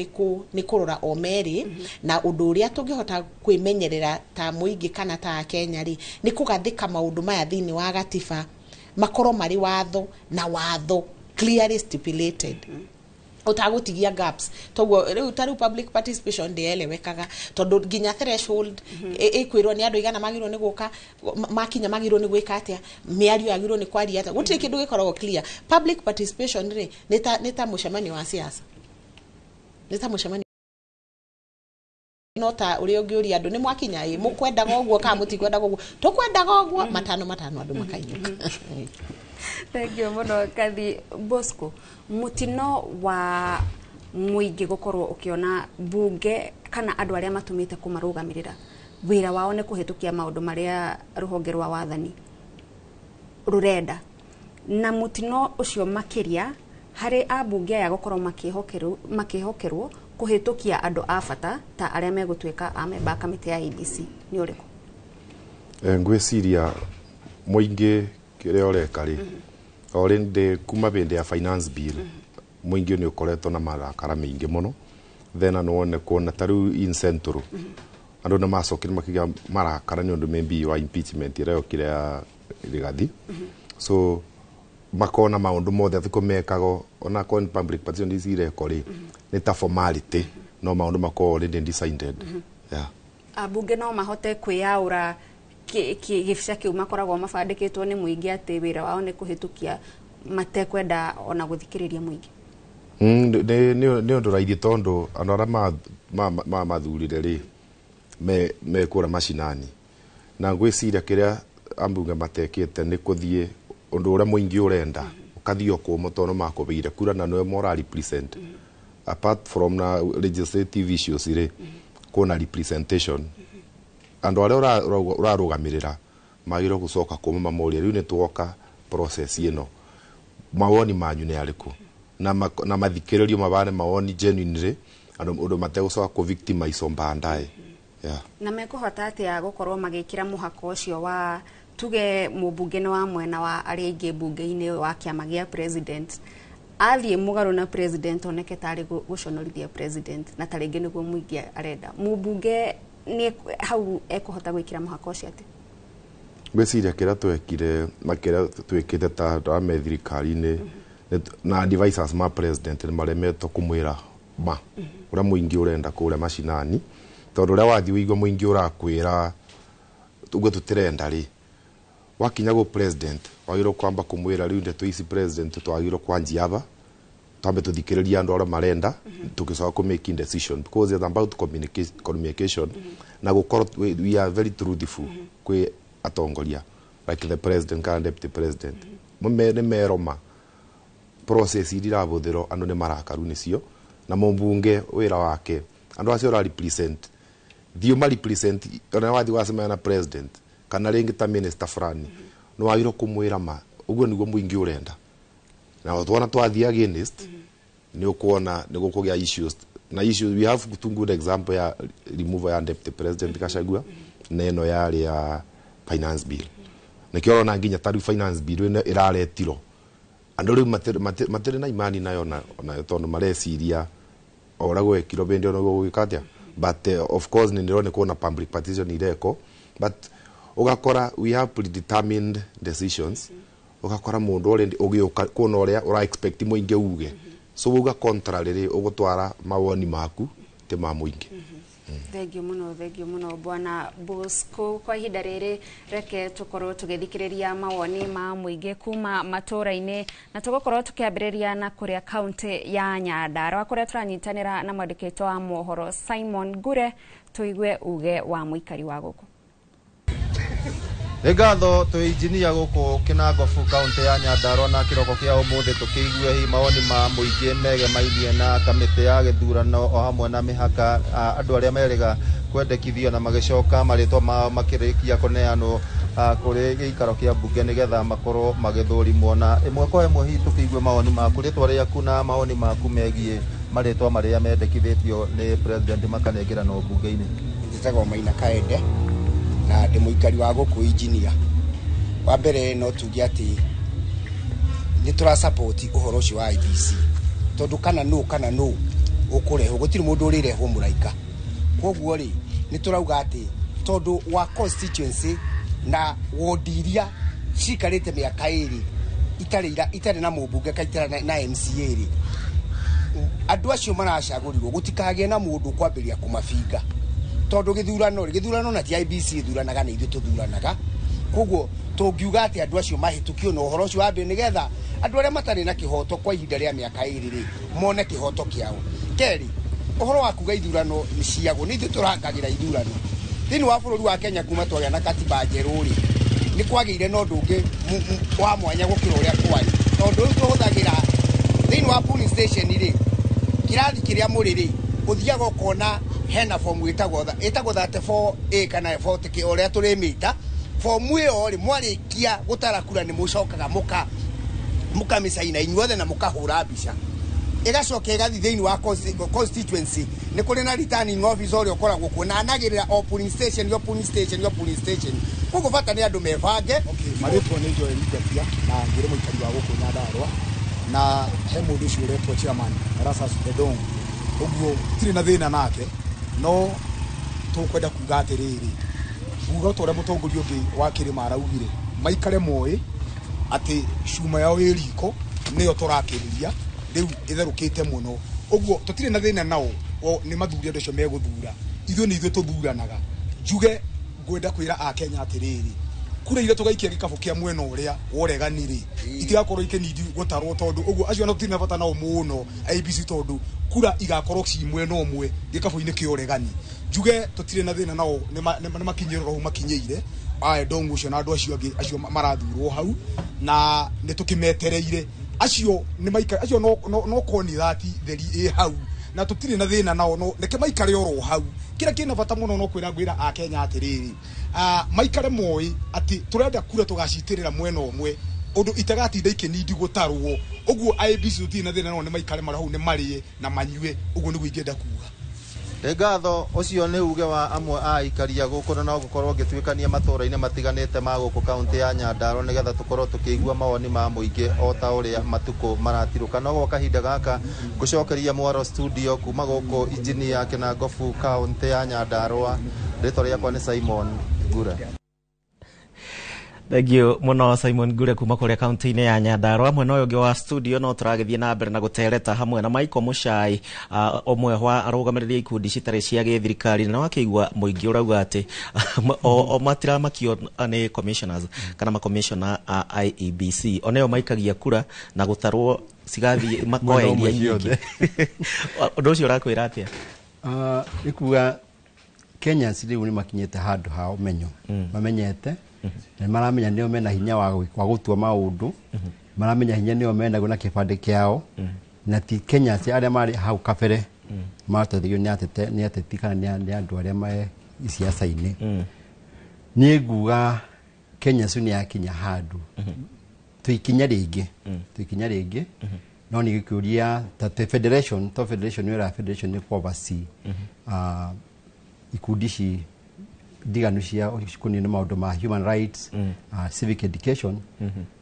ni kurora o meri na undu uria tungihota kwimenyerera ta muingi kana ta Kenya ri ni kugathika maundu maya thini wa gatiba makoro mari watho na watho clearly stipulated utagutigia gaps toguo riu taru public participation ndielewekaga tondu nginya threshold ikwirwo ni andu igana magirwo ni guka makinya magirwo ni gwika atia miario agirwo ni kwaria atia gutiri kindu gikoragwo clear public participation ri nita mucemanio wa siasa nita mucemanio nota uri ungiuria andu ni mwakinya mukwendaga uguo ka mutikwendaga uguo tukwendaga uguo matano andu makainyuka Thank you muno Kathi Bosco mutino wa muingi gukorwo ukiona bunge kana andu aria matumite kumarugamirira wira wao ni kuhitukia maundu maria ruhonge rwa wathani rurenda na mutino ucio makiria hari abunge ya gukorwo makihokerwo kuhitukia andu afata ta aria megutwika amemba kamiti ya IEBC ni uriku ngwiciria muingi kiria oreka ri orinde kuma bende ya finance bill muingi ni ukoretwo na marakara mingi muno then anone kuona taru in central andu na macokire makiga marakara ni undu membi wa impeachment ira yokire ya Rigathi so makona maundu mothe thiko mekago ona kon public participation isire kori ni ta formality no maundu mako already decided yeah abunge no mahote kwiyaura gifica kiu makoragwo mabandikitwo ni muingi ati wira wao ni kuhitukia matekwenda ona guthikiriria muingi ni undu raithi tondu andu aria mathurire ri me kura macinani na ngwiciria kiria ambunge matekite ni kuthie undu uria muingi urenda ukathio kumo tondu makubeire kura na no moral represent apart from na legislative issues ri kuna representation andu aria urarugamirira magiro gucoka kuma mamoria riu ni tuoka process ino mawoni manyu ni ariku na mathikiririo mabane mawoni genuinely andu mategucoka ku victimize mbandae yeah na mekuhota ati ya gukorwo magikira muhako ucio wa tuge mubunge no wa mwena wa aria ingi bunge-ini wa kiama gia president athie mugaru na president oneke tari guconorithia president na taringi niguo muingi arenda mubunge ni hau ekuhota gwikira muhako ucio ati gwiciria kira twekire makira twikite ta ame thirikari-ini na advisors ma president ni maremetwo kumwira ma uria muingi urenda kuria macinani tondu uria wathi uigwa muingi urakwira tugo tutirenda ri wakinya go president wagiro kwamba kumwira riu ndeto ici president twagiro kwanjiaba tambe tuthikiriria andu aria marenda tukicoka ku make decision because it's about communication na gukorwo we are very truthful kwi atongoria like the president and deputy president mumene meroma process irira buthiro andu ni marakaru nicio na mumbunge wira wake andu acio ra represent thio ma represent ona wathi wasema na president kana ringi ta minister fulani no wagiro kumwira ma uguo niguo muingi urenda na watwana twathia against ni ukuona ni gukugia issues na issues we have two good example ya removal ya deputy president Gachagua neno ya finance bill na kioro na nginya taru finance bill iraretiro andå rä u matä rä na imani nayo nayo tondå mareciria ora gwekirwo bä ndä ona gå gä ka atä but of course nä ndä ronä kwo na public partition ireko but ugakora we have predetermined decisions ugakora må ndå å gä å ka kuona å rä a å ra expect må ingä uge so uga contrary rä å gå twara mawoni maku tä ma må ingä. Thengiå må no Bwana Bosco kwa ihinda rĩrĩ reke tũkorwo tũgĩthikĩrĩria mawoni ma mũingĩ kuma matũũra-inĩ na tũgũkorwo tũkĩambĩrĩria na kũrĩa kaunti ya Nyandarua kũrĩa tũranyitanĩra na mwandĩkĩtwo wa mohoro Simon Ngure tũigue uge wa mũikari wa gũkũ. Ngatho tũ injinia gũkũ Kinangofu kaunti ya Nyandarua na kĩroko kĩa ũmũthĩ tũkĩigue hi mawoni ma mũingĩ megemainie na kamĩtĩ ya gĩthurano o hamwe na mĩhaka andũ arĩa merĩga kwendekithio na magĩcoka marĩtwa mao makĩrĩkia kũneanwo kũrĩ gĩikaro kĩa mbunge nĩgetha makorwo magĩthũrimwo na ĩmwe kwa ĩmwe hihi tũkĩigue mawoni maku rĩtwa rĩaku na mawoni maku megiĩ marĩtwa marĩa mendekithĩtio nĩ president makanengeranwo mbunge-inĩ. Njĩtagwo Maina Kaende na ndĩ mũikari wa gũkũ injinia. Wa mbere no tuge atĩ nĩ tũra support ũhoro ũcio wa IEBC tondũ kana no ũkũrehwo gũtirĩ mũndũ ũrĩrehwo mũraika. Kwoguo rĩ nĩ tũrauga atĩ tondũ wa constituency na wodi iria cikarĩte mĩaka ĩrĩ itarĩ na mũmbunge kaitara na MCA rĩ andũ acio maracagũrirwo gũtikagĩe na mũndũ kwambĩrĩria kũmabinga tondũ gĩthurano na IEBC ithuranaga na ithuĩ tũthuranaga. Koguo tũngiuga atĩ andũ acio mahĩtũkio na ũhoro ũcio wambe nĩgetha andũ arĩa matarĩ na kĩhoto kwa ihinda rĩa mĩaka ĩrĩ rĩ mone kĩhoto kĩao. Kerĩ ũhoro wa kuga ithurano nĩ ciagwo nĩ ithuĩ tũrangagĩra ithurano thĩinĩ wa bũrũri wa Kenya kuma twagĩa na katiba njerũ rĩ nĩ kwagĩire na ũndũ ũngĩ wa mwanya gũkĩra ũrĩa kwarĩ tondũ rĩu tũhũthagĩra thĩinĩ wa polling station rĩ kĩrathi kĩrĩa mũrĩ rĩ ũthiaga ũkona hena fomu ĩtagwo 34A kana 40K ũrĩa tũrĩmĩta fomu ĩyo rĩ mwarĩkia gũtara kura nĩ mũcokaga mũkamĩcaina inyuothe na mũkahũra mbica ĩgacoka ĩgathiĩ thĩinĩ wa constituency nĩ kũrĩ na returning officer ũrĩa ũkoragwo kuo na anagĩrĩra o polling station. Koguo bata nĩ andũ mebange. Marĩtwa nĩ Joel Ngatia na ngĩrĩ mũikari wa gũkũ Nyandarua na he mũndũ ũcio ũretwo chairman Erastus Edong. Ũguo tirĩ na thĩna nake no tũkwenda kuga atĩrĩrĩ uga ũrĩa mũtongoria ũngĩ wa kĩrĩma araugire maikare moĩ atĩ cuma yao ĩ riko nĩyo tũrakĩrĩria rĩu ĩtherũkĩte mũno. Ũguo tũtirĩ na thĩna nao nĩ mathuri andũ acio megũthura ithuĩ nĩ ithuĩ tũthuranaga. Njuge ngwenda kwĩra a Kenya atĩrĩrĩ kura iria tũgaikia gĩkabũ kĩa mwena ũrĩa woreganire itigakorwo ikĩnindi gũtarwo tondũ ũguo acio tũtirĩ na bata nao mũno IEBC tondũ kura igakorwo ci mwena ũmwe gĩkabũ-inĩ kĩa ũregani. Njuge tũtirĩ na thĩna nao nĩ makinyĩrwo hau makinyĩire Edong ũcio na andũ acio angĩ acio marathurwo hau na nĩ tũkĩmetereire acio nĩ maikara acio no koni thati theri ĩ hau na tũtirĩ na thĩna nao no reke maikare oro hau. Kĩrĩa kĩna bata mũno no kwĩra a Kenya atĩrĩrĩ maikare moĩ atĩ tũrenda kura tũgacitĩrĩra mwena ũmwe ũndũ itagatinda ikĩnindi gũtarwo. Ũguo IEBC tũtirĩ na thĩna nao nĩ maikare marĩ hau nĩ marĩe na manyue. Ũguo nĩguo ingĩenda kuga. Ngatho ũcio nĩ uge wa amwe a ikaria gũkũ na no gũkorwo ngĩtuĩkania matũũra-inĩ matiganĩte ma gũkũ kaunti ya Nyandarua nĩgetha tũkorwo tũkĩigua mawoni ma mũingĩ o ta ũrĩa matukũ maratirũka. No gwa kahinda gaka ngũcokeria Mwaro studio kuma gũkũ injinia Kinangofu kaunti ya Nyandarua. Rĩtwa rĩakwa nĩ Simon Ngure. Thengio muno Simon Ngure kuma kũrĩa kaunti-inĩ ya Nyandarua. Mwena ũyũ ũngĩ wa studio no tũragĩthiĩ na mbere na gũtereta hamwe na Michael Muchai ũmwe wa arũgamĩrĩri ikundi citarĩ cia gĩthirikari na wakĩigua mũingĩ ũrauga atĩ o matiramakio nĩ commissioners kana makomishona a IEBC oneo maikagia kura na gũtarwo cigathiĩ makoya iria nyingĩ. Ũndũ ũcio ũrakwĩra atĩa? Ikuga Kenya rĩu nĩ makinyĩte handũ ha ũmenyo mamenyete na maramenya nĩo mena hinya wa gũtua maũndũ maramenya hinya nĩo mena na kĩbandĩ kĩao na ti Kenya arĩa marĩ hau kabere maratathio nĩ ateti kana nĩ andũ arĩa me siasa-inĩ. Niĩ nguga Kenya nĩ yakinya handũ tũikinya rĩngĩ no nĩ gĩkũria ta federation nĩ oversee ikundi ci ndiganu cia kunina maundu ma human rights civic education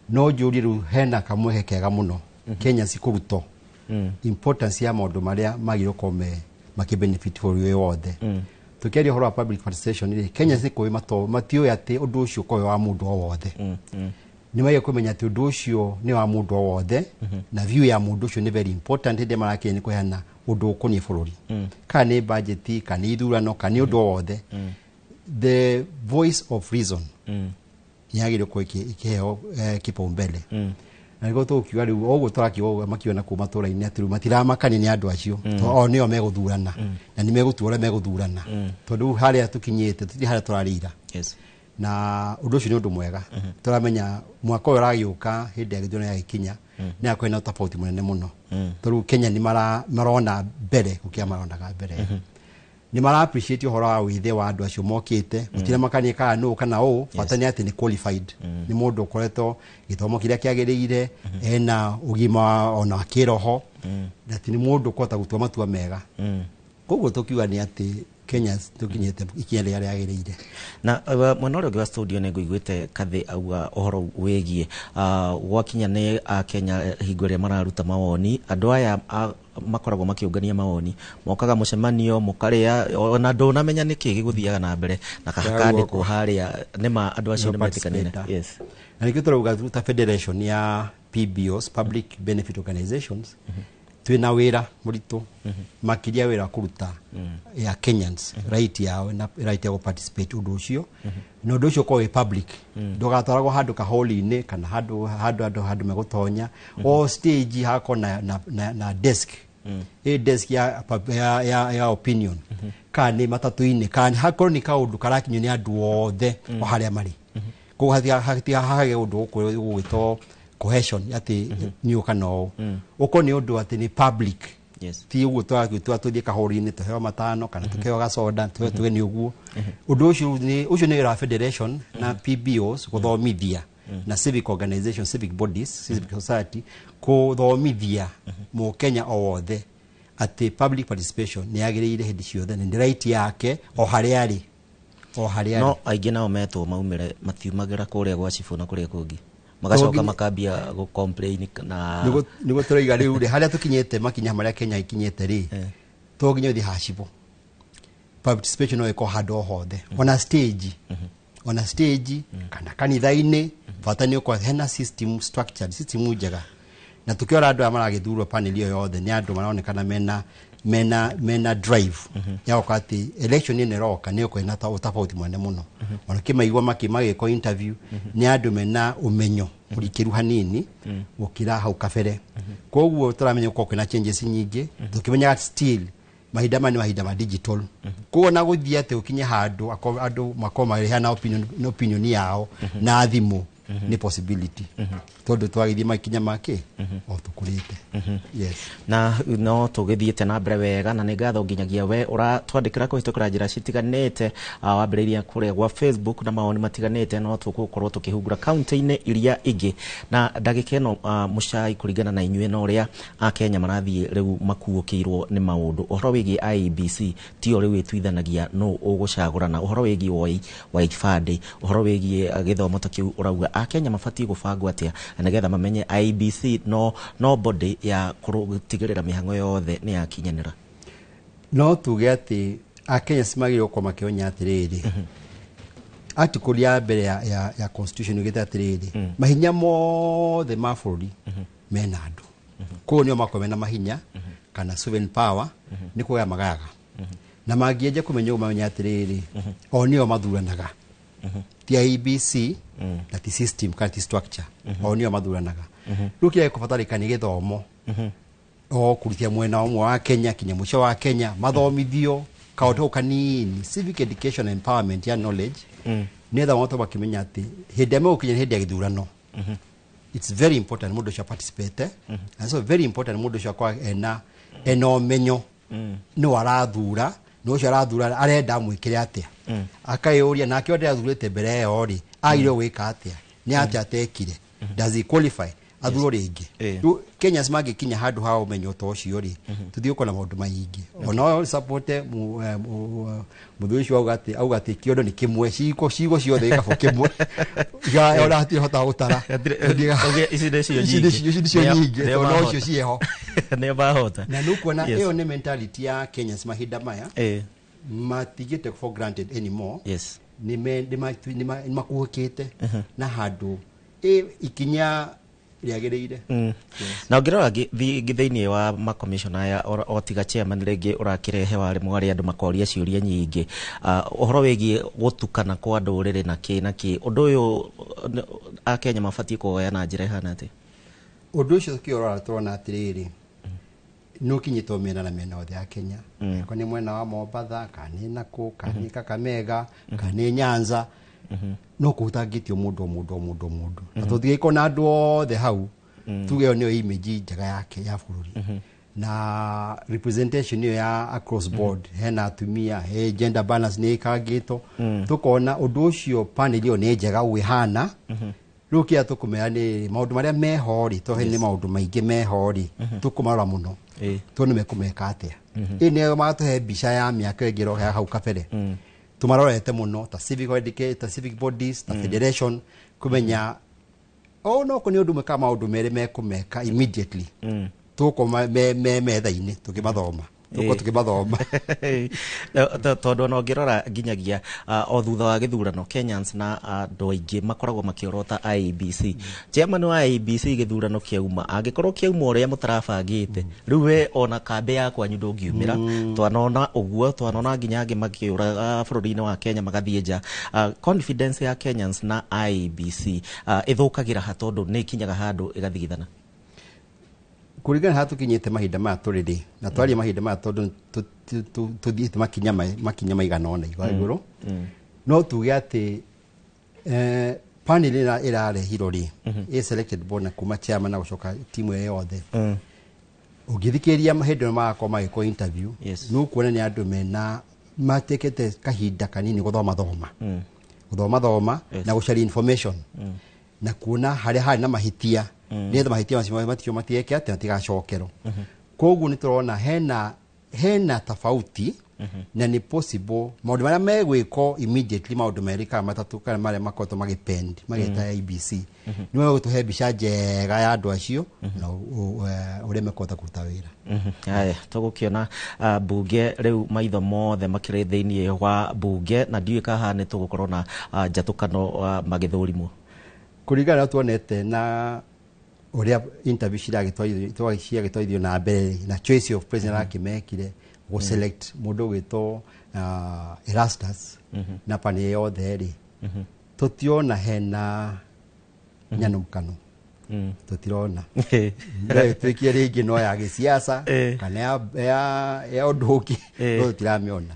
no njuri ru hena kamwe kega muno Kenya sikuruto importance ya maundu maria magiro kome makibenefit for you wothe tukiaria horo public participation ni Kenya siko mato matio yate undu ucio ko wa mundu wothe ni maye kumenya ati undu ucio ni wa mundu wothe na view ya mundu ucio ni very important ndi marake ni kuhana undu ukoni bururi kana ni budget kana ithurano kana undu wothe the voice of reason yagire ko ikiheo kipaumbele na niko tukiwa riu ogo turakiwa makiona kuma tura-ini ati matiramakani ni andu acio o nio meguthurana na ni megutura meguthurana tondu haria tukinyite tuti haria turarira na undu ucio ni undu mwega turamenya mwaka uyu uragiuka hindi ya githurano ya gikinya ni akwena tofauti munene muno tondu Kenya ni marona mbere ukia maronaga mbere ni mara appreciate horo wa withe wa andu acio mokite gutire makanie kana no kana o batani ati ni qualified ni mundu ukoretwo githomo kiria kiagiriire ena ugima ona kiroho ati ni mundu ukota gutua matua mega koguo tukiuga ni ati Kenya tukinyete ikiele ya agiriire na mwanoro gwa studio ne guigwete kathe auga ohoro wegie gwakinya ne Kenya hingore mararuta mawoni andu aya makoragwo makiungania mawoni mokaga mucemanio mukaria ona ndona menya niki giguthiaga na mbere na kakandikwo haria nima andu acio ni matikanire na nikitorauga ta federation ya PBOs public benefit organizations twina wira muritu makiria wira kuruta ya Kenyans right yao na right ya participate undu ucio no undu ucio ko public ndogatwaragwo handu kaholi-ini kana handu megutonya o stage hako na desk desk ya opinion kana matatu-ini kana hako ni kaundu karakinyo ni andu othe o haria mari ko hatia hage undu ugwito cohesion ati ni ukano uko ni undu ati ni public ti uguo tuthie kahori-ini tuheo matano kana tukeo gasoda tuge ni uguo undu ucio ni ra federation na PBOs kuthomithia na civic organizations civic bodies civic society kuthomithia mu Kenya o wothe ati public participation ni agiriire hindi ciothe ni right yake o haria ari no aingi nao meto maumire matiumagira kuria gwa chifu na kuria kungi magacoka makambia go complain na nigo turoiga riu ri haria tukinyete makinya maria Kenya ikinyete ri to ginyo thi hashibo participation no iko hado hothe on a stage kana kanitha-ini fatani uko hena system structured system njega na tukiora andu amaragithurwo panel iyo yothe ni andu maraonekana mena drive ya wakati election ni roka ni uko ina tofauti mwene muno ona kimaigwa magiko interview ni andu mena umenyo urikiru hanini ukira hau kabere koguo turamenya uko kwina changes nyingi tukimenya still mahida ma digital kuona guthia te ukinye handu andu makoma rehana opinion yao na thimu ni possibility tondu twagithie makinya make o tukurite na no tugithiete na mbere wega na ningatho nginyagia we uratwandikira kuhitukira njira citiganite wambiriria kuria gwa Facebook na maoni matiganite no tugukorwo tukihungura county-ini iria ingi na ndagika ino mucai kuringana na inyue no ria Kenya marathie riu makuukirwo ni maundu uhoro wigi IEBC ti ori witwithanagia no ugucagurana uhoro wigi wa ifande uhoro wigi githomo takiu urauga Kenya mafati gubangwo atia nigetha mamenye IEBC no body ya kutigirira mihango yothe ni yakinyanira no tuge ati Kenya simagiro kwa makionya atiriri article ya mbere ya constitution ugita atiriri mahinya mothe ma bururi mena andu ko nio makomena mahinya kana sovereign power ni kuya magaga na magieje kumenya umenya atiriri o nio mathuranaga ti IEBC na ti system kana ti structure o nio mathuranaga rukia kufatarika ni githomo o kurutia mwena wa Kenya kinya muco wa Kenya mathomithio kaundu kanini civic education and empowerment ya knowledge nether watu bakimenya ati hindi ame ukinya hindi ya githurano it's very important mundu cia participate and so very important mundu cia kwa ena omenyo no arathura no cia arathura arenda mwikire atia akayuria nake onde athurite mbere yo ri agire gwika atia ni atia atekire does he qualify athuro ringi Kenyans magikinya handu ha umenyo to ucio ri tuthio kona maundu maingi ona support muthuicio augati kiondo ni kimwe cigo ciothe ikabo kimwe ya ona hati hota gutara icio nyingi ona ucio cieho ne bahota na nukuona iyo ni mentality ya Kenyans mahinda maya matigite for granted anymore ni makuhukite na handu ikinya riagereire na ngirora githiini wa makomishona ya otiga chairman rege urakirehe wari mwari andu makoria ciuria nyingi uhoro wegi gutukana kwa ndurire na ki undu uyu a Kenya mafati kuoya na njira hana ati undu ucio kiorora tona atiriri no kinyito mena na mena othe ya Kenya ko ni mwena wa Mombasa kani Naku kani Kakamega kani Nyanza no kutangitio mundu na tuthige kona andu othe hau tuge ni image njega yake ya bururi na representation ya across board hena atumia gender balance ni ikagito tukona undu ucio panel yo ni njega wihana rukia tukumera ni maundu maria mehori to ni maundu maingi mehori tukumara muno to ni mekumeka atia ine matuhe bica ya miaka ngiro hau kabere tumarorete muno ta civic educate ta civic bodies ta federation kumenya no ko ni undu meka maundu mere mekumeka immediately tuko metha-ini tukimathoma tondu no ngirora nginyagia o thutha wa githurano Kenyans na andu aingi makoragwo makiorota IEBC chairman wa IEBC githurano kiauma angikorwo kiauma uria mutarabangite riu we ona kambe yakwa nyundu ngiumira twanona uguo twanona nginyangi makiura bururi-ini wa Kenya magathie nja confidence ya Kenyans na IEBC ithukagira hatondu ni kinyaga handu igathigithana kurigana hatu kinyete mahinda ma turiri na twari mahinda ma tondu tuthiite makinya maigana ona iguru no tuge ati panel irarehiro ri selected board na kuma chairman na gucoka timu iyo yothe ugithikiria mahinda makwa magiko interview no kuona ni andu mena matekete kahinda kanini guthoma na gushare information na kuona hari na mahitia ni mahitia macio matieke ati atigacokero koguo ni turona hena tofauti na ni possible maundu maria megwiko immediately maundu merika matatu kana maria makoto magipend mageta IBC ni wewe tuhe bica njega ya andu acio na uria mekota kuruta wira haya tugukiona bunge riu maitho mothe makire thiini wa bunge na ndiu kahane tugukorwo na njatukano magithurimwo kurigana tuonete na uria interview ciragitwaithio na mbere na choice of president akimekire go select mundu gwito Erastus na pani yothe ri tutiona hena nyanumkano tutirona twikie ringi no ya gisiasa kana ya unduki no tiramiona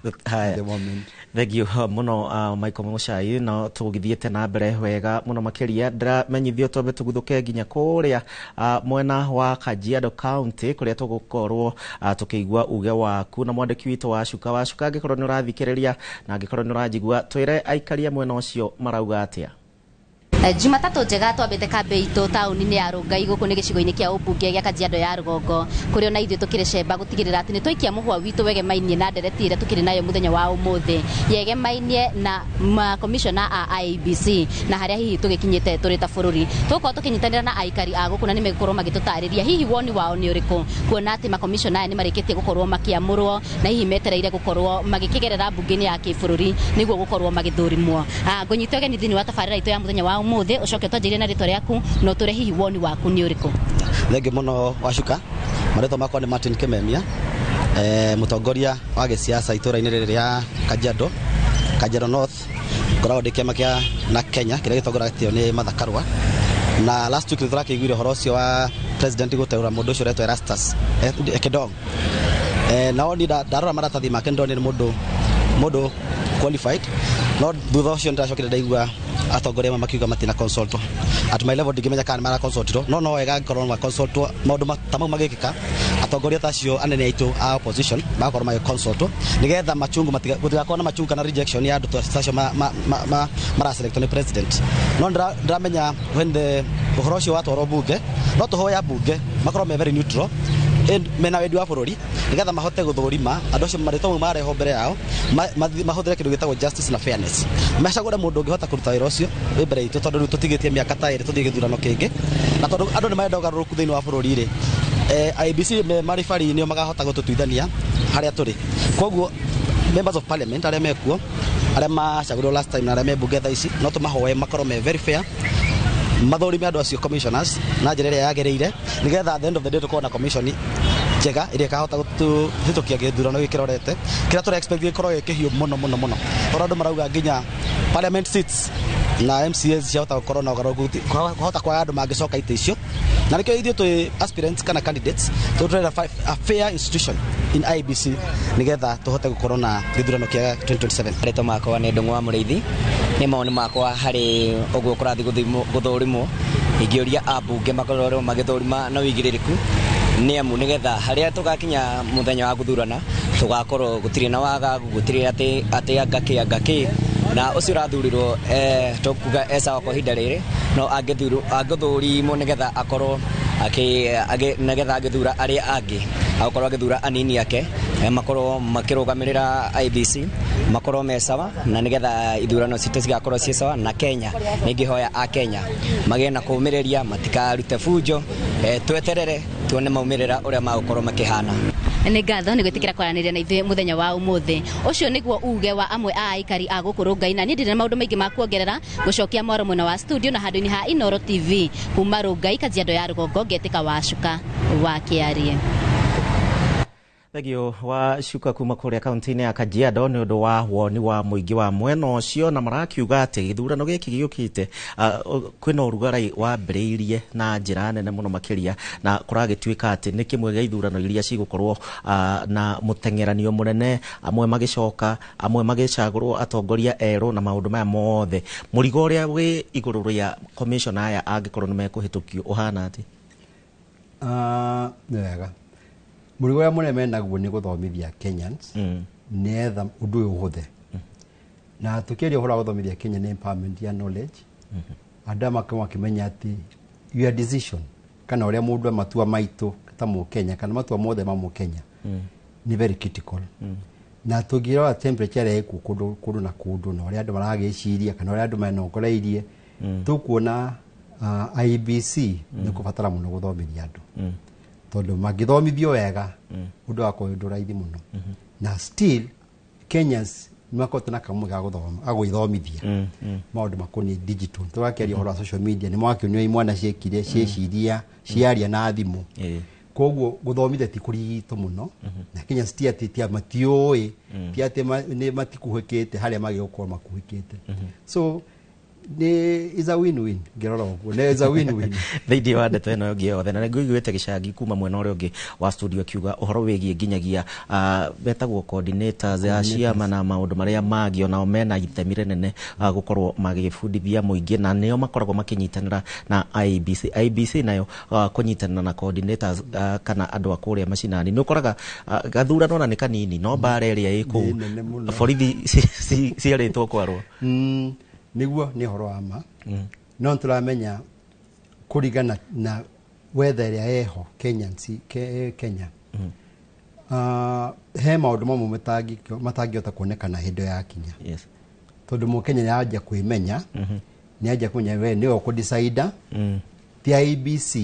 the moment. Thank you muno Michael Muchai no tugithiete na mbere wega muno makiria ndiramenyithio tombe tuguthuke nginya kuria mwena wa Kajiado County kuria tugukorwo tukigwa uge waku na mwandiki witu wa Cuka angikorwo ni urathikiriria na angikorwo ni uranjigua twire aikaria mwena ucio marauga atia. Jumatatu njega twambite kambe itu tauni-ini ya Rungai guku ni gicigo-ini kia ubunge gia Kajiado ya Rugongo kurio na ithuĩ tukire cemba gutigirira ati ni twaikia muhwa witu wegemainie na ndereti ira tukire nayo muthenya wa umuthi yegemainie na commissioner a IEBC na haria hihi tugikinyite turi ta bururi tuko tukinyitanira na aikari a guku na ni megukorwo magitutariria hihi woni wao ni uriku kuona ati ma commissioner ni marikitie gukorwo makiamurwo na hihi metereire gukorwo magikigerera bunge-ini ya kibururi niguo gukorwo magithurimwo ngunyite geni thini wa tabarira itu ya muthenya wa umuthi ucoke twanjire na ritwa riaku no tore hihi woni waku ni uriku. Thengi muno Wacuka maretwo makwa ni Martin Kimemia mutongoria wa gisiasa itura-ini riri ria Kajiado North koragwo ndi kiama kia na Kenya kiria gitongoratio ni Martha Karua na last week nithurakiguire horo ucio wa president guteura mundu ucio retwo Erastus Ekidong na oni ndarora maratathi make ndoni ni mundu qualified no thutha ucio ndiracokire ndaigua atongoria makiuga matina consult at my level ndingimenya kana mara consult no wega ngorwo ma consult maundu tamau magikika atongoria tacio anene aitu a opposition makorwo ma consult nigetha machungu gutigakorwo na machungu kana rejection ya andu tacio mara select ni president no ndramenya when the uhoro cio watwaro bunge no tuhoya bunge makorwo me very neutral mena wendi wa bururi nigetha mahote guthurima andu acio marito mareho mbere yao mahuthire kindu gitagwo justice na fairness macagure mundu ungihota kuruta wira ucio mbere itu tondu tutigitie miaka ta iri tuthie githurano kingi na tondu andu ni marenda ugaruruku thiini wa bururi ri IBC marifari nio magahota gututuithania haria turi koguo members of parliament aria mekuo aria macagurwo last time na aria membunge tha ici no tumahoe makorwo me very fair mathori andu acio commissioners na njira iria yagereire nigetha at the end of the day tukona commission njega iria kahota gutuhitukia githurano gikirorete kira turi expect gikorwo gikihiu muno tora andu marauga nginya parliament seats na MCAs ciahota gukorwo na ugaruguti kuhota kwa andu mangicoka ite icio na nikio ithio tu aspirants kana candidates turera a fair institution in IBC nigetha tuhote gukorwo na githurano kia 2027 reto makwa ni ndungwa mureithi ni maoni makwa hari uguo kurathi guthurimo ingioria abunge makorwo magithurima na wigiririku ni amu nigetha haria tugakinya muthenya wa guthurana tugakorwo gutiri na waga gutiri ati angaki na ucio rathurirwo tukuga esa kwa hinda riri no agithurimo nigetha akorwo nigetha agithura aria angi akorwo agithura anini yake makorwo makirugamirira IBC makorwo mesawa na nigetha ithurano cite cigakorwo ci sawa na Kenya ningihoya a Kenya magena kuumireria matikarute fujo tweterere tuone maumirira uria magukorwo makihana ni ngatho ni gwitikira kwaranĩria na ithuĩ muthenya wa umuthi ucio niguo uge wa amwe a aikari a gukuru Ngai na ni ndire na maundu maingi ma kuongerera gucokia mwaro mwena wa studio na handu-ini ha Inoro TV kuma Rungai Kajiado ya Rugongo ngetika Wacuka wa Kiarie. Thegio wa Cuka kuma kuria kaunti-ini ya Kajiado ni undu wa woni wa muingi wa mwena ucio na marakiuga ati githurano giki giukite kwina urugarai wa mbiriirie na njira nene muno makiria na kuragituika ati ni kimwe gia ithurano iria cigukorwo na mutengeranio munene amwe magicoka amwe magicagurwo atongoria eru na maundu maya mothe murigo uria wi iguru ria commission aya angikorwo ni mekuhitukio uhana ati wega murigo ya munene naguo ni guthomithia Kenyans nietha undu uyu uhuthe na tukiria uhoro wa guthomithia Kenya ni empowerment ya knowledge adama kama kimenya ati your decision kana uria mundu matua maitu ta mu Kenya kana matua mothe ma mu Kenya ni very critical na tugira temperature ya kundu na kundu na uria andu maragiciria kana uria andu menokoreirie tukuona IBC ni kubatara muno guthomithia andu tondu magithomithio wega undu wa kuyundu raithi muno na still Kenyans nimakotana na kamu ga guthoma agwithomithia maundu makoni digital tugakeria horo social media ni mwakionio imwana ciekire cieciria ciaria na thimu koguo guthomithia ti kurito muno na Kenyans tiatia matioi tiate ni matikuhikite haria magiokorwo makuhikite so is a win-win gerora uguo ne is a win-win thidi wa ndeto eno ngi othe na ngiguite gicagi kuma mwena uria ungi wa studio kiuga uhoro wigie nginyagia betagwo coordinators ya ciama na maundu maria magio na mena itemire nene gukorwo magifundithia muingi na nio makoragwo makinyitanira na IBC nayo kunyitanira na coordinators kana andu akuria macinani ni ukoraga gathurano na ni kanini no bare ria iku borithi ciaritwo kwarwo niguo ni horo ama no turamenya kurigana na weather ya eho Kenyans Kenya he maundu mamwe matagiota kuonekana hindo ya kinya tondu mu Kenya yaja kwimenya ni aja kunya we ni okudecide ti IBC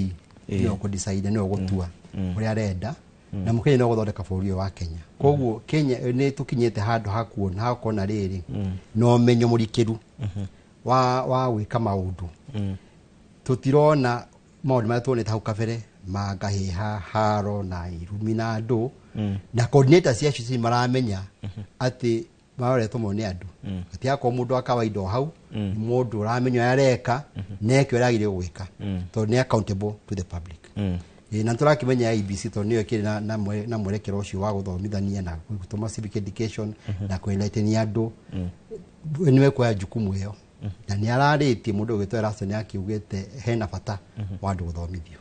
ni okudecide ni ogutua uria arenda na mukenya no guthondeka bũrũri wa Kenya koguo Kenya ni tukinyete handu hakuona hakona riri no menyo murikiru wa gwika maundu tutirona maundu ma tuonete hau kabere magahiha haro na irumi na andu na coordinators yacio ci maramenya ati maoretwo mo ni andu ati akwa mundu akawaida hau mundu ramenya yareka nekyo ragire gwika to ni accountable to the public na turakimenya IBC to niyo kiri na mwerekero ucio wa guthomithania na gutuma civic education na kuenlighten andu niwe kwa jukumu iyo na ni araritie mundu gwitwa Rasto ni akiugite hena bata wa andu guthomithio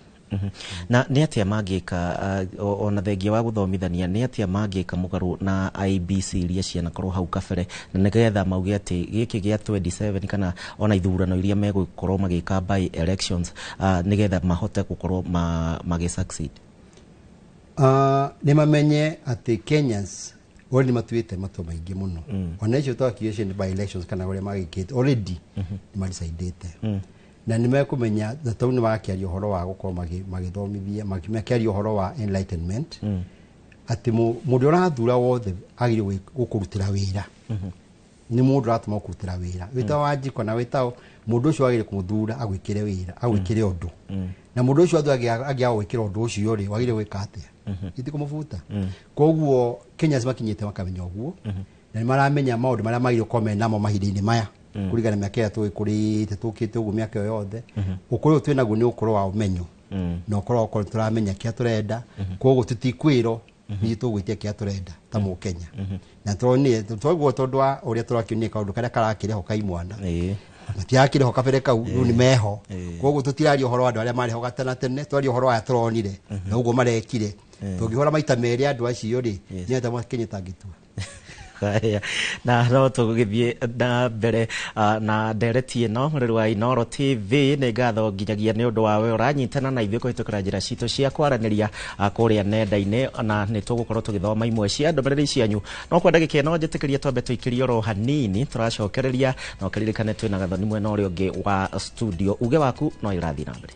Na nĩ atia mangĩka ona thengia wa gũthomithania nĩ atia mangĩka mũgarũ na IBC iria cianakorwo hau kabere na nĩgetha mauge atĩ gĩkĩ gĩa 27 kana ona ithurano iria megũkorwo magĩka by elections nĩgetha mahote gũkorwo magĩ-succeed? Nĩ mamenye atĩ Kenyans already matuĩte matua maingĩ mũno. Ona icio twakĩation by elections kana ũrĩa magĩkĩte already nĩ maricaidĩte. Na nĩ mekũmenya tau nĩ makĩaria ũhoro wa gũkorwo magĩthomithia makĩaria ũhoro wa enlightenment atĩ mũndũ ũrathura wothe agĩrĩirwo gũkũrutĩra wĩra. Nĩ mũndũ ũratũma gũkũrutĩra wĩra wĩta Wanjikũ na wĩta mũndũ ũcio agĩrĩirwo kũmũthura agwĩkĩre wĩra agwĩkĩre ũndũ. Na mũndũ ũcio angĩaga gwĩkĩra ũndũ ũcio rĩ wagĩrĩirwo gwĩka atĩa? Githĩ kũmũbuta. Koguo Kenyans makinyĩte makamenya ũguo na nĩ maramenya maũndũ marĩa magĩrĩirwo gũkorwo menamo mahinda-inĩ maya kũringana na mĩaka ĩrĩa tũgĩkũrĩte tũkĩte ũguo mĩaka ĩyo yothe. Ũkũrũ twĩ naguo nĩ ũkũrũ wa ũmenyo na ũkũrũ wa tũramenya kĩrĩa tũrenda, koguo tũtikwĩrwo nĩ tũgwĩtia kĩrĩa tũrenda ta Mũkenya. Na twaguo tondũ wa ũrĩa tũrakĩonia kaũndũ karĩa karakĩreho kaimwana matiakĩreho kabere kau rĩu nĩ meho. Koguo tũtiraria ũhoro wa andũ arĩa marĩho gatene tene, twaria ũhoro wa tũronire na ũguo marekire. Tũngĩhora maita merĩ andũ acio rĩ nĩ ta Kenya tangĩtua. Na no tũgĩthiĩ na mbere na ndereti ĩno mũrũri wa Inooro TV nĩ ngatho nginyagia nĩ ũndũ wa we ũranyitana na ithuĩ kũhĩtũkĩra njĩra citũ cia kwaranĩria kũrĩa nenda-inĩ na nĩ tũgũkorwo tũgĩthoma imwe cia ndũmĩrĩri cianyu. No kwa ndagĩka ĩno njĩtĩkĩrie twambe tũikĩrie oro hanini tũracokereria na ũkĩririkane twĩna gathoni mwena ũrĩa ũngĩ wa studio. Uge waku no irathiĩ na mbere.